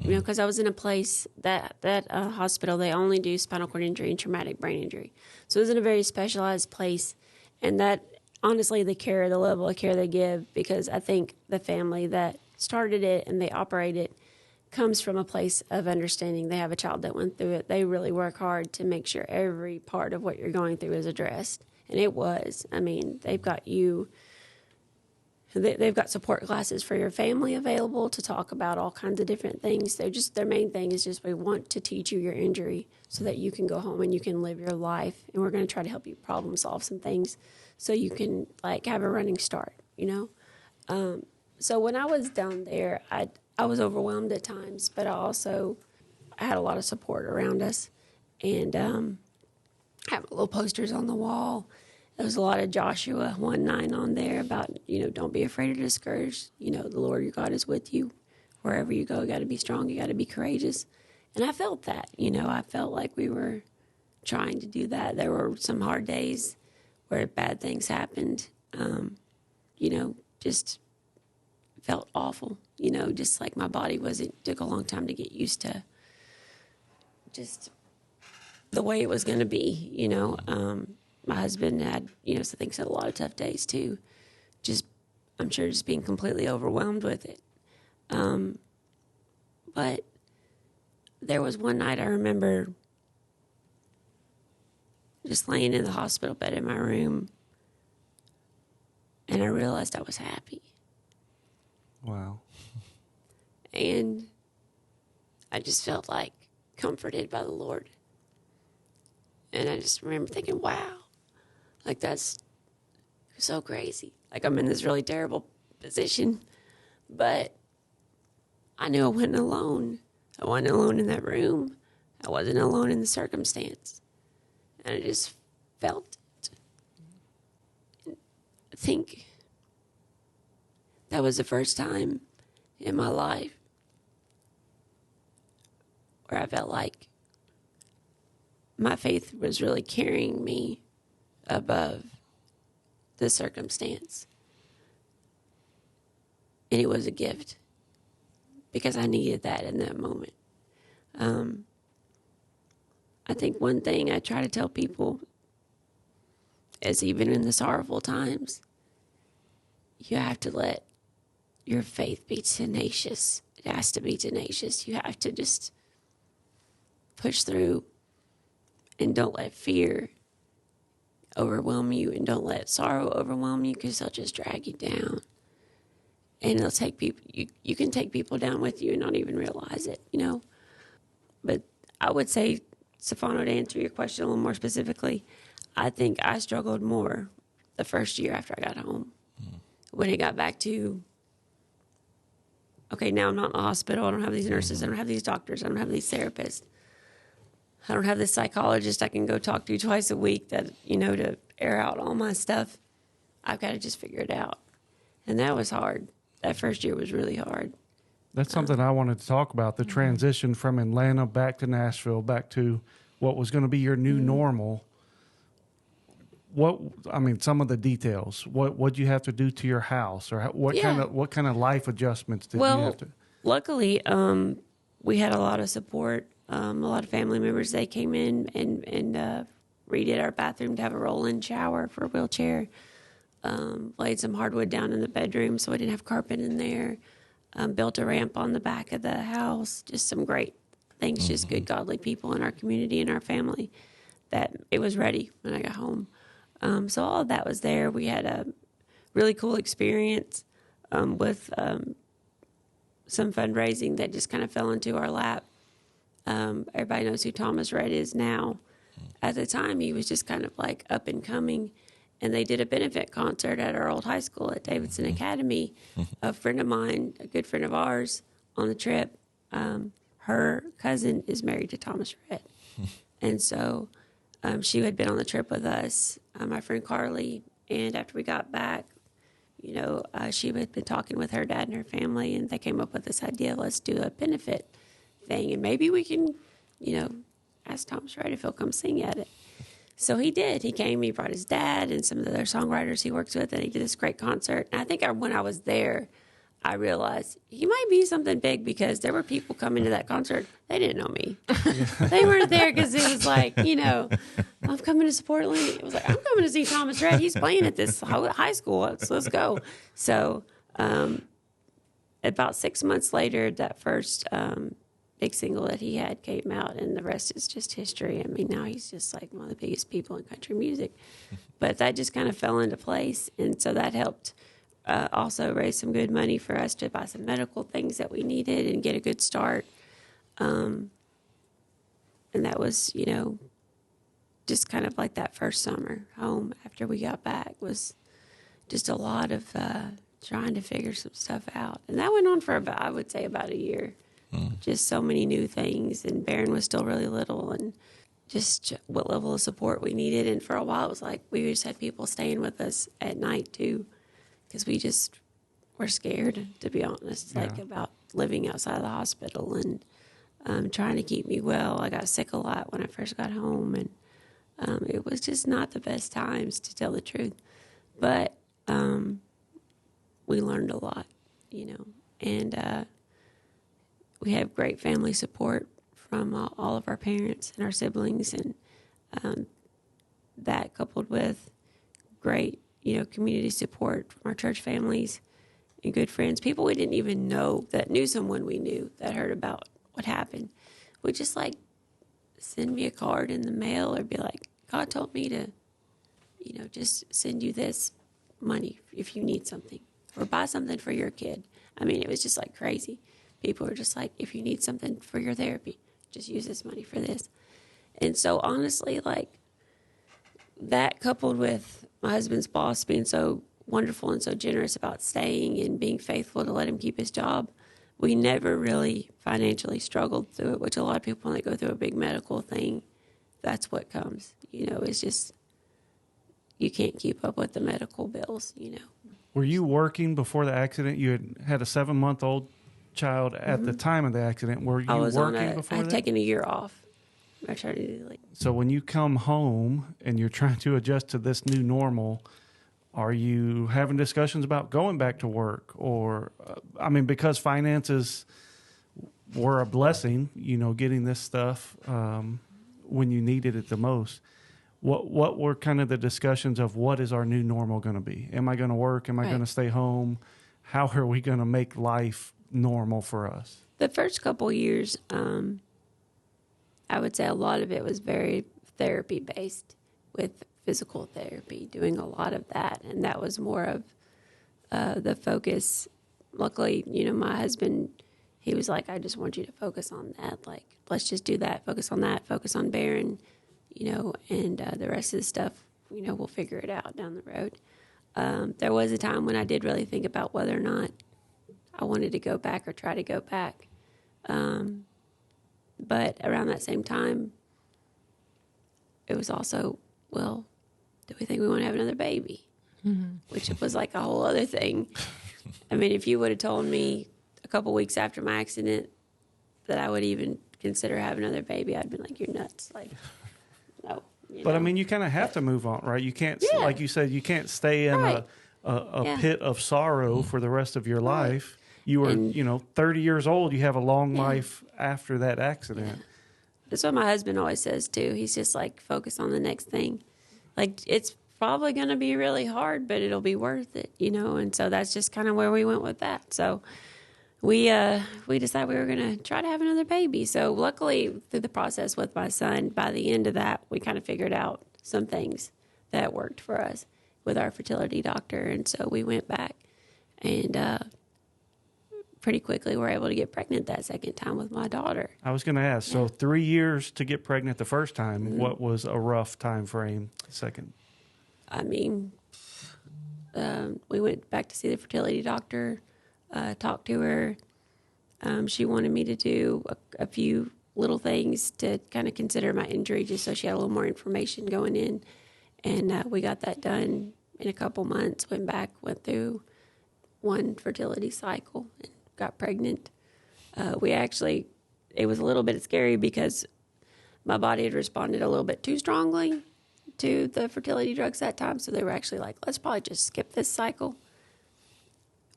you know, because I was in a place that hospital, they only do spinal cord injury and traumatic brain injury. So it was in a very specialized place. And that, honestly, the level of care they give, because I think the family that started it and they operate it comes from a place of understanding. They have a child that went through it. They really work hard to make sure every part of what you're going through is addressed. And it was. I mean, they've got support classes for your family available to talk about all kinds of different things. Their main thing is just, we want to teach you your injury so that you can go home and you can live your life. And we're going to try to help you problem solve some things so you can like have a running start, you know? So when I was down there, I was overwhelmed at times, but I had a lot of support around us. And I have little posters on the wall. There was a lot of Joshua 1:9 on there about, you know, don't be afraid or discouraged. You know, the Lord your God is with you. Wherever you go, you got to be strong. You got to be courageous. And I felt that, you know, I felt like we were trying to do that. There were some hard days where bad things happened, you know, just felt awful, you know, just like my body took a long time to get used to just the way it was going to be, you know. My husband had, you know, so things had a lot of tough days too. I'm sure just being completely overwhelmed with it. But there was one night I remember just laying in the hospital bed in my room, and I realized I was happy. Wow. And I just felt like comforted by the Lord. And I just remember thinking, wow, like that's so crazy. Like I'm in this really terrible position, but I knew I wasn't alone. I wasn't alone in that room. I wasn't alone in the circumstance. And I just felt it. I think that was the first time in my life where I felt like my faith was really carrying me above the circumstance. And it was a gift because I needed that in that moment. I think one thing I try to tell people is, even in the sorrowful times, you have to let your faith be tenacious. It has to be tenacious. You have to just push through, and don't let fear overwhelm you, and don't let sorrow overwhelm you, because they'll just drag you down. And it'll take people, you can take people down with you and not even realize it, you know. But I would say, Stefano, to answer your question a little more specifically, I think I struggled more the first year after I got home. When it got back to, okay, now I'm not in the hospital. I don't have these nurses. I don't have these doctors. I don't have these therapists. I don't have this psychologist I can go talk to twice a week that, you know, to air out all my stuff. I've got to just figure it out. And that was hard. That first year was really hard. That's something I wanted to talk about, the transition from Atlanta back to Nashville, back to what was going to be your new normal. Some of the details. What you have to do to your house, or what kind of life adjustments did you have to? Luckily, we had a lot of support. A lot of family members, they came in and redid our bathroom to have a roll-in shower for a wheelchair. Laid some hardwood down in the bedroom so we didn't have carpet in there. Built a ramp on the back of the house. Just some great things, just good, godly people in our community and our family, that it was ready when I got home. So all of that was there. We had a really cool experience with some fundraising that just kind of fell into our lap. Everybody knows who Thomas Rhett is now. At the time, he was just kind of like up and coming. And they did a benefit concert at our old high school at Davidson Academy. A friend of mine, a good friend of ours, on the trip, her cousin is married to Thomas Rhett. And so she had been on the trip with us, my friend Carly. And after we got back, you know, she had been talking with her dad and her family, and they came up with this idea, let's do a benefit thing. And maybe we can, you know, ask Thomas Rhett if he'll come sing at it. So he did. He came, he brought his dad and some of the other songwriters he works with, and he did this great concert. And I think when I was there, I realized he might be something big, because there were people coming to that concert. They didn't know me. They weren't there because it was like, I'm coming to support Lindy. It was like, I'm coming to see Thomas Rhett. He's playing at this high school. Let's go. So about 6 months later, that first big single that he had came out, and the rest is just history. I mean, now he's just like one of the biggest people in country music. But that just kind of fell into place, and so that helped also raise some good money for us to buy some medical things that we needed and get a good start. And that was, just kind of like that first summer home after we got back was just a lot of trying to figure some stuff out. And that went on for I would say about a year. Just so many new things, and Barron was still really little, and just what level of support we needed. And for a while, it was like we just had people staying with us at night too, because we just were scared, to be honest, about living outside of the hospital and trying to keep me well. I got sick a lot when I first got home, and it was just not the best times, to tell the truth. But we learned a lot, and we have great family support from all of our parents and our siblings, and that coupled with great, community support from our church families and good friends, people we didn't even know that knew someone we knew that heard about what happened, would just like send me a card in the mail or be like, God told me to, just send you this money if you need something, or buy something for your kid. I mean, it was just like crazy. People were just like, if you need something for your therapy, just use this money for this. And so honestly, like that coupled with my husband's boss being so wonderful and so generous about staying and being faithful to let him keep his job, we never really financially struggled through it, which a lot of people, when they go through a big medical thing, that's what comes. It's just, you can't keep up with the medical bills, Were you working before the accident? You had a 7-month-old child at the time of the accident. Were you working before that? I'd taken a year off, maternity leave. So when you come home and you're trying to adjust to this new normal, are you having discussions about going back to work? Or, because finances were a blessing, getting this stuff when you needed it the most. What were kind of the discussions of what is our new normal going to be? Am I going to work? Am I going to stay home? How are we going to make life normal for us? The first couple years, I would say a lot of it was very therapy based, with physical therapy, doing a lot of that. And that was more of the focus. Luckily, my husband, he was like, I just want you to focus on that. Like, let's just do that. Focus on that. Focus on Barron, and the rest of the stuff, we'll figure it out down the road. There was a time when I did really think about whether or not I wanted to go back or try to go back. But around that same time, it was also, well, do we think we want to have another baby? Mm-hmm. Which was like a whole other thing. I mean, if you would have told me a couple weeks after my accident that I would even consider having another baby, I'd been like, you're nuts. Like, no. But you kind of have to move on, right? You can't, like you said, you can't stay in a pit of sorrow for the rest of your life. You were, 30 years old. You have a long life after that accident. Yeah. That's what my husband always says, too. He's just like, focus on the next thing. Like, it's probably going to be really hard, but it'll be worth it, And so that's just kind of where we went with that. So we decided we were going to try to have another baby. So luckily, through the process with my son, by the end of that, we kind of figured out some things that worked for us with our fertility doctor. And so we went back and pretty quickly were able to get pregnant that second time with my daughter. I was going to ask, so 3 years to get pregnant the first time, mm-hmm. What was a rough time frame second? We went back to see the fertility doctor, talked to her. She wanted me to do a few little things to kind of consider my injury, just so she had a little more information going in. And we got that done in a couple months, went back, went through one fertility cycle, and got pregnant. It was a little bit scary because my body had responded a little bit too strongly to the fertility drugs that time. So they were actually like, let's probably just skip this cycle.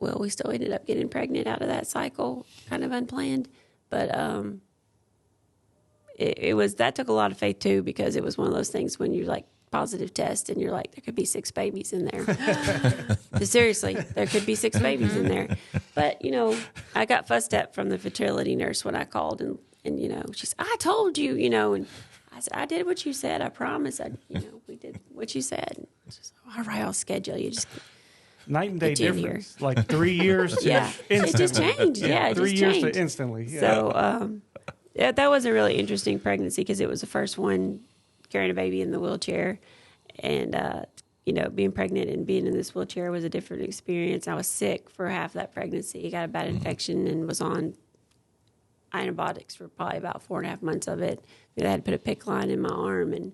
well, we still ended up getting pregnant out of that cycle, kind of unplanned. But that took a lot of faith too, because it was one of those things when you like positive test and you're like, there could be 6 babies in there. Seriously, there could be 6 babies in there. But, you know, I got fussed at from the fertility nurse when I called and you know, she said, I told you, you know, and I said, I did what you said. I promise. We did what you said. She's like, all right, I'll schedule you. Just night and day get you in difference. Like 3 years to yeah, it just changed. Yeah, it 3 just years changed. to instantly. Yeah. So yeah, that was a really interesting pregnancy because it was the first one carrying a baby in the wheelchair, and you know, being pregnant and being in this wheelchair was a different experience. I was sick for half that pregnancy. Got a bad infection and was on antibiotics for probably about 4.5 months of it. I had to put a PICC line in my arm and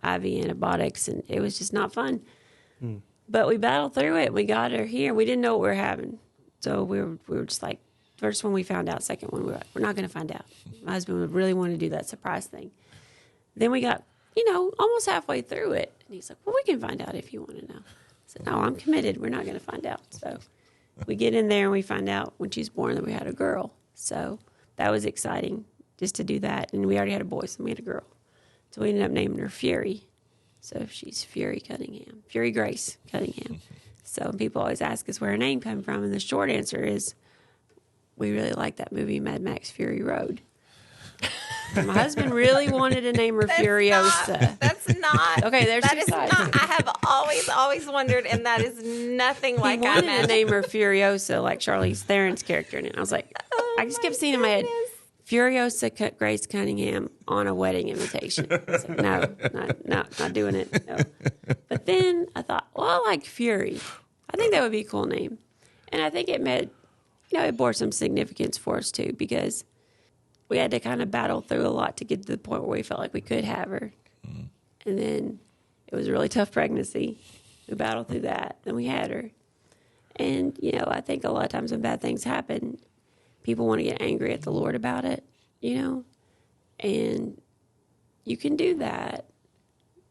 IV antibiotics, and it was just not fun. But we battled through it. We got her here. We didn't know what we were having. So we were just like, first one we found out, second one we were like, we're not going to find out. My husband would really want to do that surprise thing. Then we got, you know, almost halfway through it. And he's like, well, we can find out if you want to know. I said, no, I'm committed. We're not going to find out. So we get in there and we find out when she's born that we had a girl. So that was exciting just to do that. And we already had a boy, so we had a girl. So we ended up naming her Fury. So she's Fury Cunningham, Fury Grace Cunningham. So people always ask us where her name came from. And the short answer is we really like that movie, Mad Max Fury Road. And my husband really wanted to name her Furiosa. That's not. Okay, there's that two is sides. not. I have always wondered, and that is nothing like He I wanted to imagined. name her Furiosa, like Charlize Theron's character. And I was like, I just kept seeing in my head, Furiosa Grace Cunningham on a wedding invitation. I was like, no, not doing it. No. But then I thought, well, I like Fury. I think that would be a cool name. And I think it made, you know, it bore some significance for us too, because we had to kind of battle through a lot to get to the point where we felt like we could have her. And then it was a really tough pregnancy. We battled through that. Then we had her. And, you know, I think a lot of times when bad things happen, people want to get angry at the Lord about it, you know, and you can do that,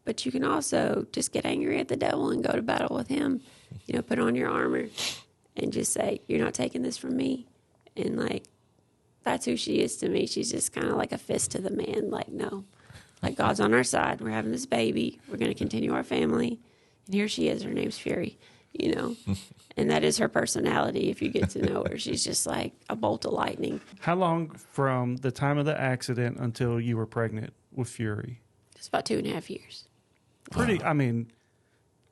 but you can also just get angry at the devil and go to battle with him, you know, put on your armor and just say, you're not taking this from me. And like, that's who she is to me. She's just kind of like a fist to the man. Like, no, like God's on our side. We're having this baby. We're going to continue our family. And here she is. Her name's Fury, you know. And that is her personality if you get to know her. She's just like a bolt of lightning. How long from the time of the accident until you were pregnant with Fury? It's about 2.5 years. Pretty. I mean,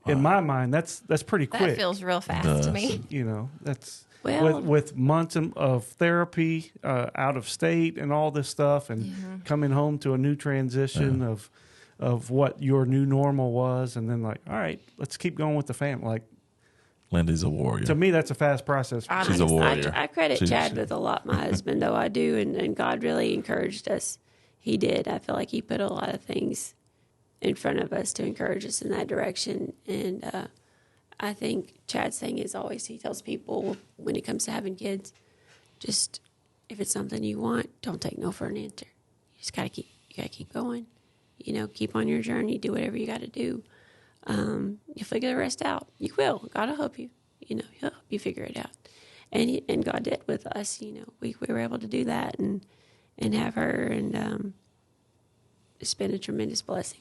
in my mind, that's pretty quick. That feels real fast to me. You know, that's Well, with months of therapy, out of state, and all this stuff, and coming home to a new transition of what your new normal was, and then like, all right, let's keep going with the family. Like, Lindy's a warrior. to me, that's a fast process. She's a warrior. I credit Chad with a lot, my husband, though I do, and God really encouraged us. He did. I feel like he put a lot of things in front of us to encourage us in that direction. And I think Chad's thing is always, he tells people when it comes to having kids, just if it's something you want, don't take no for an answer. You just gotta keep going. You know, keep on your journey, do whatever you got to do. You'll figure the rest out. You will. God will help you. You know, He'll help you figure it out. And God did with us. You know, we were able to do that and have her, and it's been a tremendous blessing.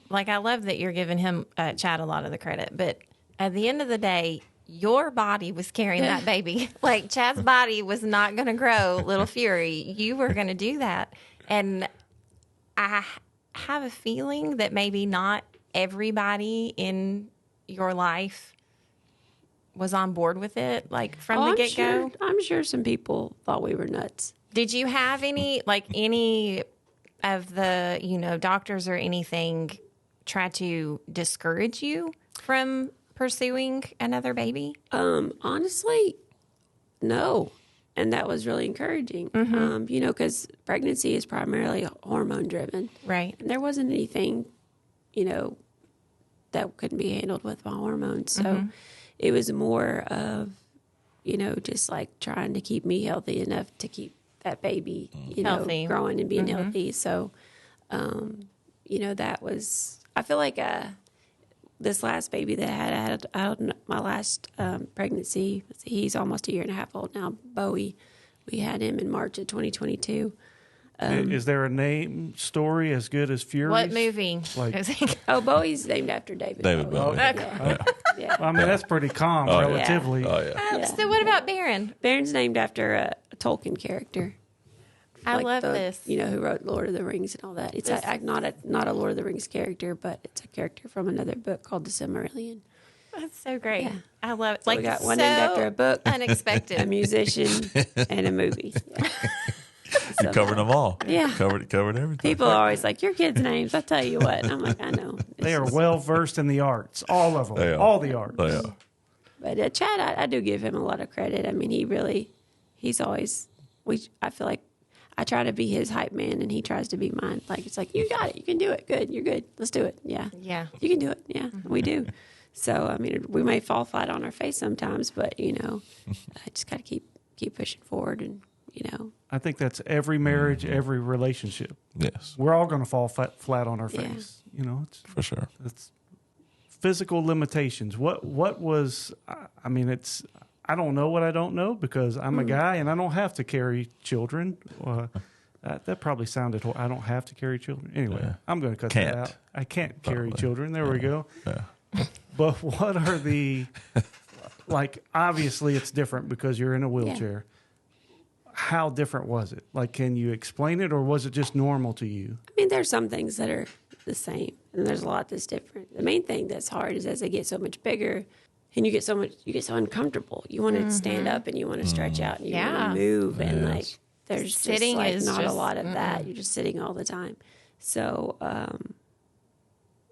Like, I love that you're giving him, Chad, a lot of the credit, but at the end of the day, your body was carrying that baby. Like, Chad's body was not going to grow little Fury. You were going to do that. And I have a feeling that maybe not everybody in your life was on board with it, like from the get-go. I'm sure some people thought we were nuts. Did you have any of the, you know, doctors or anything try to discourage you from pursuing another baby? Honestly, no. And that was really encouraging, you know, because pregnancy is primarily hormone driven. Right. And there wasn't anything, you know, that couldn't be handled with my hormones. So it was more of, you know, just like trying to keep me healthy enough to keep that baby, you know, Healthy. growing and being healthy. So, you know, that was, I feel like this last baby that I had my last pregnancy, he's almost a year and a half old now, Bowie. We had him in March of 2022. Is there a name story as good as Fury's? What movie? Like, Bowie's named after David Bowie. Bowie. Yeah. I mean, that's pretty calm, relatively. Oh, yeah. So what about Baron? Baron's named after a Tolkien character. I love the, this. You know, who wrote Lord of the Rings and all that. It's not a Lord of the Rings character, but it's a character from another book called The Silmarillion. That's so great. Yeah. I love it. So we got one named after a book, unexpected, a musician, and a movie. Yeah. You covered them all. Yeah. Covered everything. People are always like, your kids' names. I tell you what. And I'm like, I know. They are well versed in the arts, all of them, all the arts. They are. But Chad, I do give him a lot of credit. I mean, he's always, I feel like I try to be his hype man and he tries to be mine. Like, it's like, you got it. You can do it. Good. You're good. Let's do it. Yeah. Yeah. You can do it. Yeah, we do. So, I mean, we may fall flat on our face sometimes, but, you know, I just got to keep pushing forward and, you know. I think that's every marriage, every relationship. Yes. We're all going to fall flat on our face. You know, For sure. It's physical limitations. What was, I mean, I don't know what I don't know because I'm a guy and I don't have to carry children. That probably sounded I don't have to carry children. Anyway, I'm going to cut that out. I can't carry children. There we go. Yeah. But what are the, like, obviously it's different because you're in a wheelchair. Yeah. How different was it? Like, can you explain it or was it just normal to you? I mean, there's some things that are the same and there's a lot that's different. The main thing that's hard is as they get so much bigger and you get so uncomfortable. You want to stand up and you want to stretch out and you want to move and like there's sitting just like is not just, a lot of that. You're just sitting all the time. So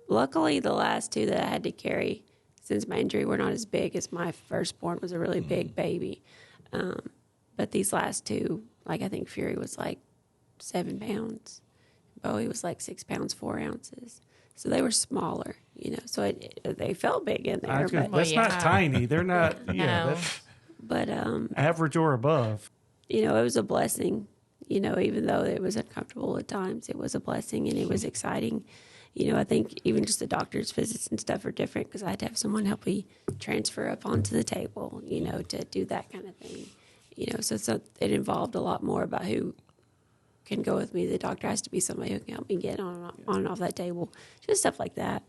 luckily the last two that I had to carry since my injury were not as big as my firstborn was a really big baby. But these last two, like I think Fury was like 7 pounds. Bowie was like 6 pounds, 4 ounces. So they were smaller, you know. So they felt big in there. That's not tiny. They're not. That's but average or above. You know, it was a blessing. You know, even though it was uncomfortable at times, it was a blessing and it was exciting. You know, I think even just the doctor's visits and stuff are different because I had to have someone help me transfer up onto the table. You know, to do that kind of thing. You know, so it involved a lot more about who can go with me. The doctor has to be somebody who can help me get on and off that table. Just stuff like that.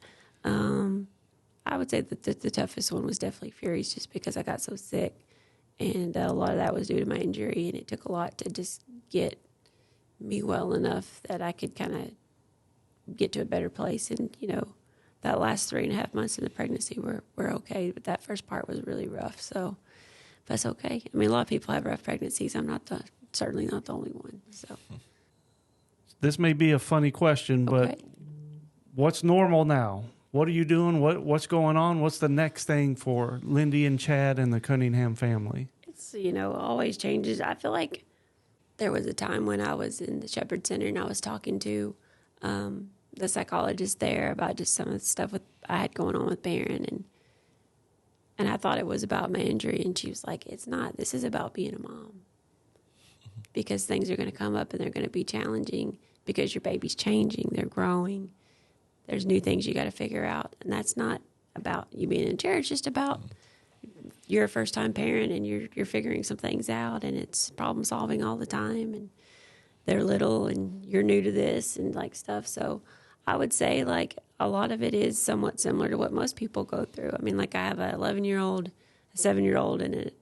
I would say that the toughest one was definitely Fury's just because I got so sick. And a lot of that was due to my injury. And it took a lot to just get me well enough that I could kind of get to a better place. And, you know, that last 3.5 months in the pregnancy were okay. But that first part was really rough. So that's okay. I mean, a lot of people have rough pregnancies. I'm certainly not the only one. So. This may be a funny question, but what's normal now? What are you doing? What's going on? What's the next thing for Lindy and Chad and the Cunningham family? It's, you know, always changes. I feel like there was a time when I was in the Shepherd Center and I was talking to the psychologist there about just some of the stuff I had going on with Barron. And I thought it was about my injury. And she was like, it's not. This is about being a mom. Because things are going to come up and they're going to be challenging because your baby's changing, they're growing. There's new things you got to figure out. And that's not about you being in a chair. It's just about you're a first-time parent and you're figuring some things out and it's problem solving all the time. And they're little and you're new to this and like stuff. So I would say like a lot of it is somewhat similar to what most people go through. I mean, like I have a 11-year-old, a 7-year-old, and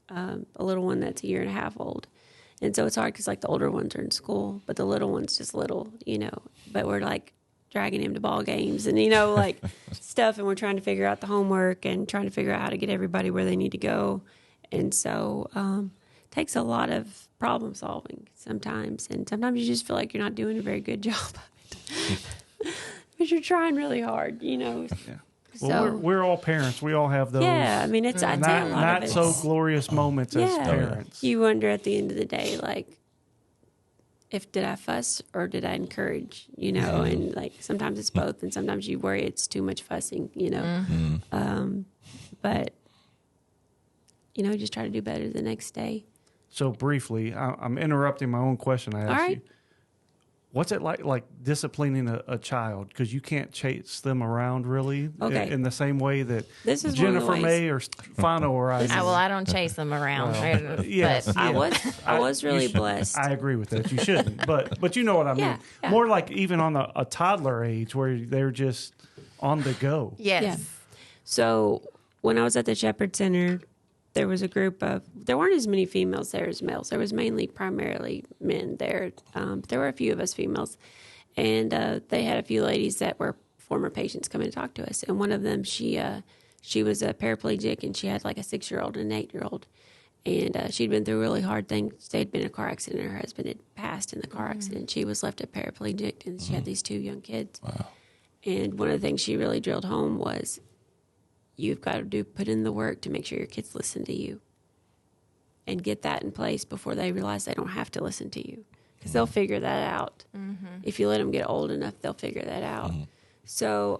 a little one that's a 1.5 years old. And so it's hard because, like, the older ones are in school, but the little one's just little, you know. But we're, like, dragging him to ball games and, you know, like, stuff. And we're trying to figure out the homework and trying to figure out how to get everybody where they need to go. And so it takes a lot of problem solving sometimes. And sometimes you just feel like you're not doing a very good job of it. But you're trying really hard, you know. Yeah. Well, we're all parents. We all have those. Yeah, I mean, I'd say a lot not of it. so glorious moments as parents. You wonder at the end of the day, like, did I fuss or did I encourage, you know? And, like, sometimes it's both, and sometimes you worry it's too much fussing, you know? But, you know, just try to do better the next day. So briefly, I'm interrupting my own question I asked you. What's it like disciplining a child? Because you can't chase them around really Okay. in the same way that This is one of the Jennifer ways- May or Stefano or I do. Well, I don't chase them around. Yes, But I yeah. was You really shouldn't. blessed. I agree with that. You shouldn't, but you know what I mean. Yeah, yeah. More like even on a toddler age where they're just on the go. yes. Yeah. So when I was at the Shepherd Center, there was a group of, there weren't as many females there as males. There was primarily men there. There were a few of us females. And they had a few ladies that were former patients come in and talk to us. And one of them, she was a paraplegic, and she had like a 6-year-old and an 8-year-old. And she'd been through really hard things. They'd been in a car accident. Her husband had passed in the car accident. She was left a paraplegic, and she had these 2 young kids. Wow. And one of the things she really drilled home was, you've got to put in the work to make sure your kids listen to you and get that in place before they realize they don't have to listen to you, because they'll figure that out. If you let them get old enough, they'll figure that out. So,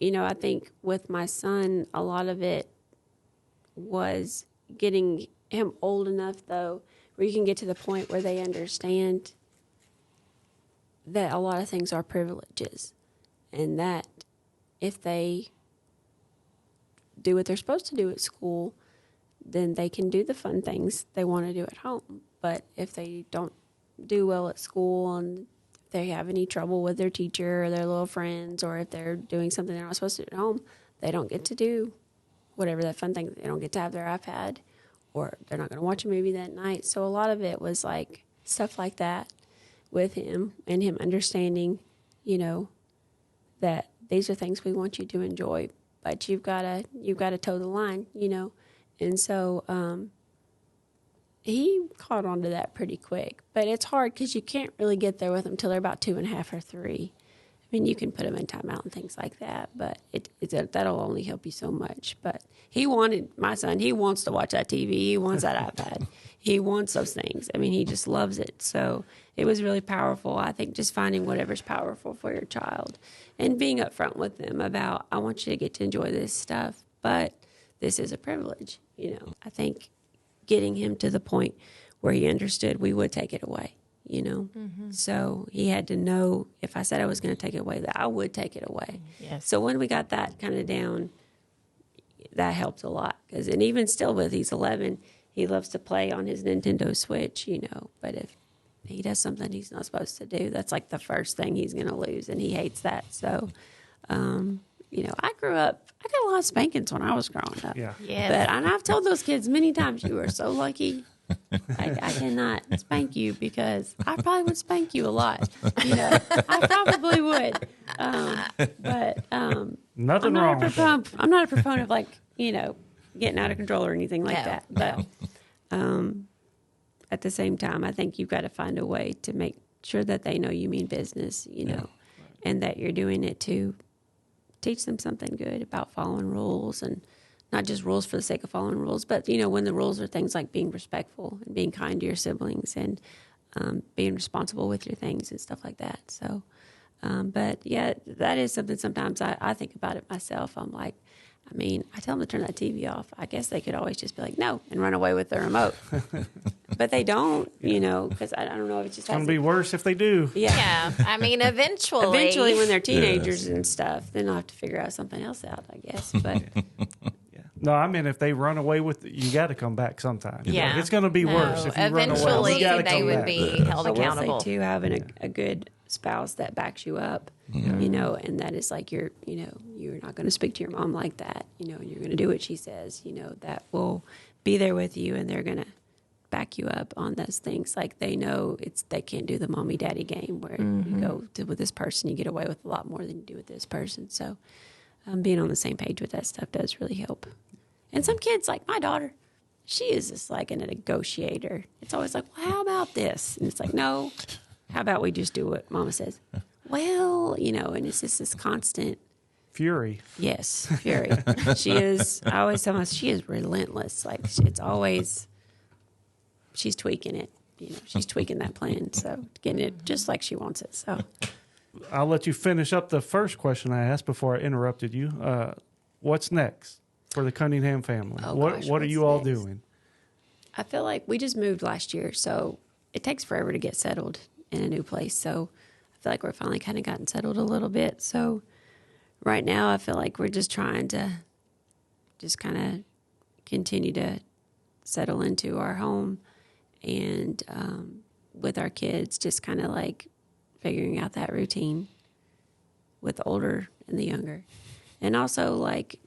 I think with my son, a lot of it was getting him old enough, though, where you can get to the point where they understand that a lot of things are privileges, and that if they do what they're supposed to do at school, then they can do the fun things they want to do at home. But if they don't do well at school, and if they have any trouble with their teacher or their little friends, or if they're doing something they're not supposed to do at home, they don't get to do whatever that fun thing. They don't get to have their iPad, or they're not going to watch a movie that night. So a lot of it was like stuff like that with him, and him understanding, that these are things we want you to enjoy, but you've got to toe the line, And so he caught on to that pretty quick. But it's hard because you can't really get there with them till they're about 2.5 or 3. I mean, you can put them in timeout and things like that, but that'll only help you so much. But my son, he wants to watch that TV. He wants that iPad. He wants those things. I mean, he just loves it. So it was really powerful. I think just finding whatever's powerful for your child and being upfront with them about, I want you to get to enjoy this stuff, but this is a privilege. I think getting him to the point where he understood we would take it away. So he had to know, if I said I was going to take it away, that I would take it away. Yes. So when we got that kind of down, that helped a lot. And even still, with he's 11, he loves to play on his Nintendo Switch, But if he does something he's not supposed to do, that's like the first thing he's going to lose, and he hates that. So, I grew up, I got a lot of spankings when I was growing up. Yeah. Yes. And I've told those kids many times, you are so lucky. I cannot spank you, because I probably would spank you a lot. I probably would. Nothing wrong with that. I'm not a proponent of getting out of control or anything like that. But at the same time, I think you've got to find a way to make sure that they know you mean business, and that you're doing it to teach them something good about following rules, and not just rules for the sake of following rules, but, when the rules are things like being respectful and being kind to your siblings, and being responsible with your things and stuff like that. So, but yeah, that is something sometimes I think about it myself. I'm like, I tell them to turn that TV off. I guess they could always just be like, no, and run away with the remote. But they don't, because I don't know if it's just... It's going to be worse if they do. Yeah. Eventually when they're teenagers and stuff, then they'll have to figure out something else out, I guess. But No, if they run away with it, you got to come back sometime. Yeah. It's going to be worse if you run away. Eventually, You gotta they come would back. be held I will accountable. say too, having a good spouse that backs you up, and that is like you're not going to speak to your mom like that, and you're going to do what she says, that will be there with you, and they're going to back you up on those things. Like they know they can't do the mommy daddy game where you go with this person, you get away with a lot more than you do with this person. So being on the same page with that stuff does really help. And some kids, like my daughter, she is just like a negotiator. It's always like, well, how about this? And it's like, no, how about we just do what Mama says? Well, and it's just this constant Fury. Yes, fury. She is. I always tell myself she is relentless. Like it's always, she's tweaking it. She's tweaking that plan, so getting it just like she wants it. So I'll let you finish up the first question I asked before I interrupted you. What's next for the Cunningham family? Oh, what gosh, are what's you all next? doing? I feel like we just moved last year, so it takes forever to get settled. in a new place. So I feel like we're finally kind of gotten settled a little bit. So right now I feel like we're just trying to just kind of continue to settle into our home, and with our kids, just kind of like figuring out that routine with the older and the younger. And also, like,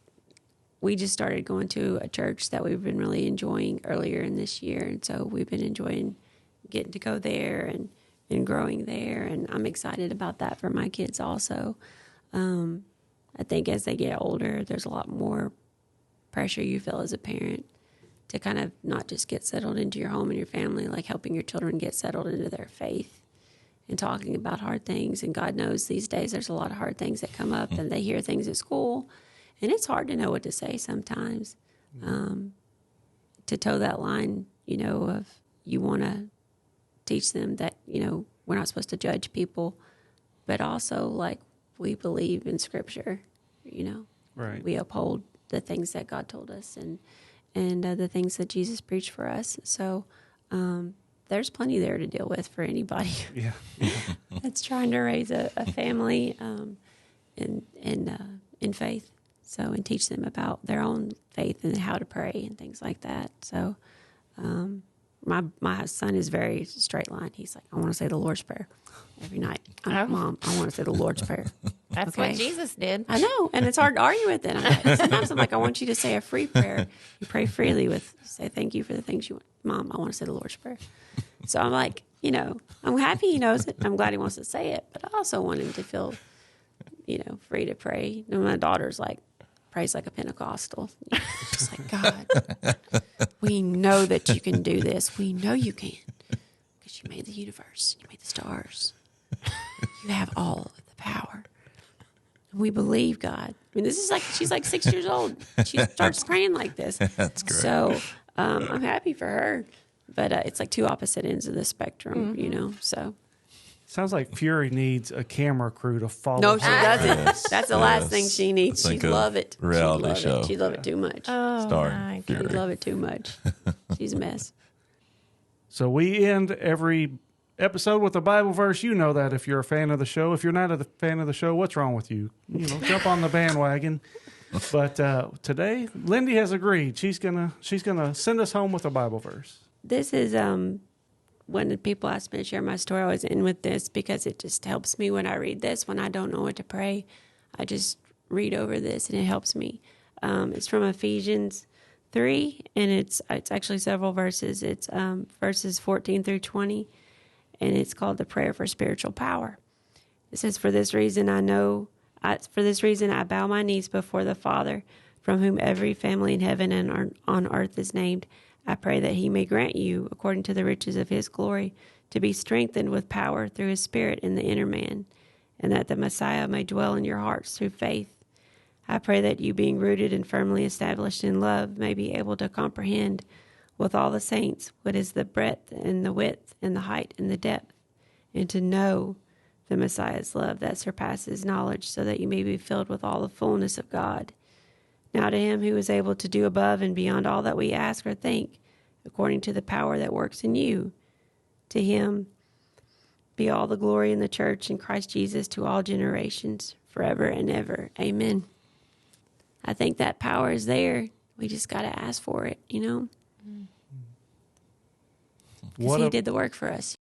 we just started going to a church that we've been really enjoying earlier in this year. And so we've been enjoying getting to go there and growing there. And I'm excited about that for my kids also. I think as they get older, there's a lot more pressure you feel as a parent to kind of not just get settled into your home and your family, like helping your children get settled into their faith and talking about hard things. And God knows these days there's a lot of hard things that come up, and they hear things at school, and it's hard to know what to say sometimes. To toe that line, of you want to teach them that, we're not supposed to judge people, but also, like, we believe in Scripture, Right. We uphold the things that God told us and the things that Jesus preached for us. So there's plenty there to deal with for anybody Yeah. that's trying to raise a family in faith. So, and teach them about their own faith and how to pray and things like that. So my son is very straight line. He's like, I want to say the Lord's Prayer every night. Mom, I want to say the Lord's Prayer. That's Okay. what Jesus did. I know, and it's hard to argue with it. Sometimes I'm like, I want you to say a free prayer. You pray freely say thank you for the things you want. Mom, I want to say the Lord's Prayer. So I'm like, I'm happy he knows it. I'm glad he wants to say it, but I also want him to feel, free to pray. And my daughter's like, prays like a Pentecostal. Just like, God, we know that you can do this. We know you can, because you made the universe. You made the stars. You have all of the power. We believe, God. I mean, this is like, she's like 6 years old. She starts praying like this. That's great. So I'm happy for her. But it's like two opposite ends of the spectrum, so. Sounds like Fury needs a camera crew to follow. No, she her. doesn't. Yes, That's the last thing she needs. Think She'd of love it. reality show. She'd love it too much. Oh, Starring my Fury. She'd love it too much. She's a mess. So we end every episode with a Bible verse. You know that if you're a fan of the show. If you're not a fan of the show, what's wrong with you? Jump on the bandwagon. But today, Lindy has agreed. She's gonna send us home with a Bible verse. This is when people ask me to share my story, I always end with this because it just helps me when I read this. When I don't know what to pray, I just read over this and it helps me. It's from Ephesians 3, and it's actually several verses. It's verses 14 through 20, and it's called the Prayer for Spiritual Power. It says, For this reason I bow my knees before the Father, from whom every family in heaven and on earth is named. I pray that he may grant you, according to the riches of his glory, to be strengthened with power through his Spirit in the inner man, and that the Messiah may dwell in your hearts through faith. I pray that you, being rooted and firmly established in love, may be able to comprehend with all the saints what is the breadth and the width and the height and the depth, and to know the Messiah's love that surpasses knowledge, so that you may be filled with all the fullness of God. Now to him who is able to do above and beyond all that we ask or think, according to the power that works in you, to him be all the glory in the church in Christ Jesus to all generations, forever and ever. Amen. I think that power is there. We just got to ask for it, Because he did the work for us.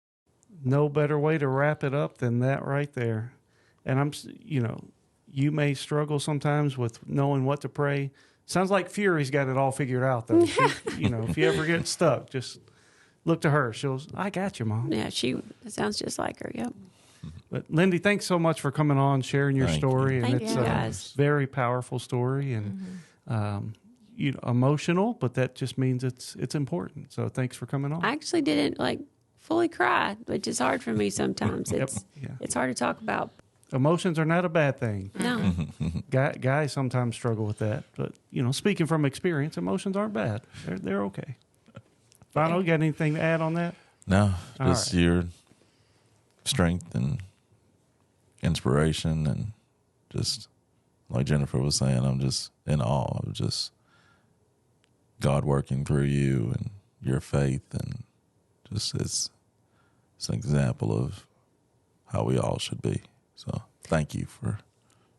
No better way to wrap it up than that right there. And you may struggle sometimes with knowing what to pray. Sounds like Fury's got it all figured out, though. If you ever get stuck, just look to her. I got you, Mom. Yeah, it sounds just like her, yep. But Lindy, thanks so much for coming on, sharing your Thank story. you. And Thank it's you, a guys. very powerful story and emotional, but that just means it's important. So thanks for coming on. I actually didn't fully cry, which is hard for me sometimes. Yep. It's hard to talk about. Emotions are not a bad thing. No. Guys sometimes struggle with that, but speaking from experience, emotions aren't bad. They're okay. Final, you got anything to add on that? No, All just right. your strength and inspiration, and just like Jennifer was saying, I'm just in awe of just God working through you and your faith, and just it's an example of how we all should be. So thank you for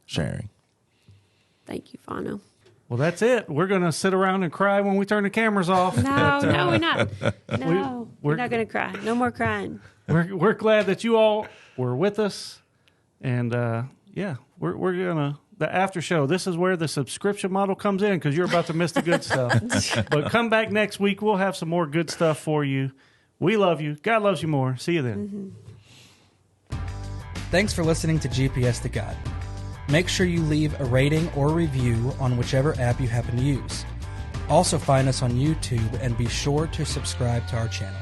sharing. Thank you, Fano. Well, that's it. We're going to sit around and cry when we turn the cameras off. No, we're not. No, we're we're not going to cry. No more crying. We're glad that you all were with us. And, we're going to, the after show, this is where the subscription model comes in because you're about to miss the good stuff. But come back next week. We'll have some more good stuff for you. We love you. God loves you more. See you then. Thanks for listening to GPS to God. Make sure you leave a rating or review on whichever app you happen to use. Also find us on YouTube and be sure to subscribe to our channel.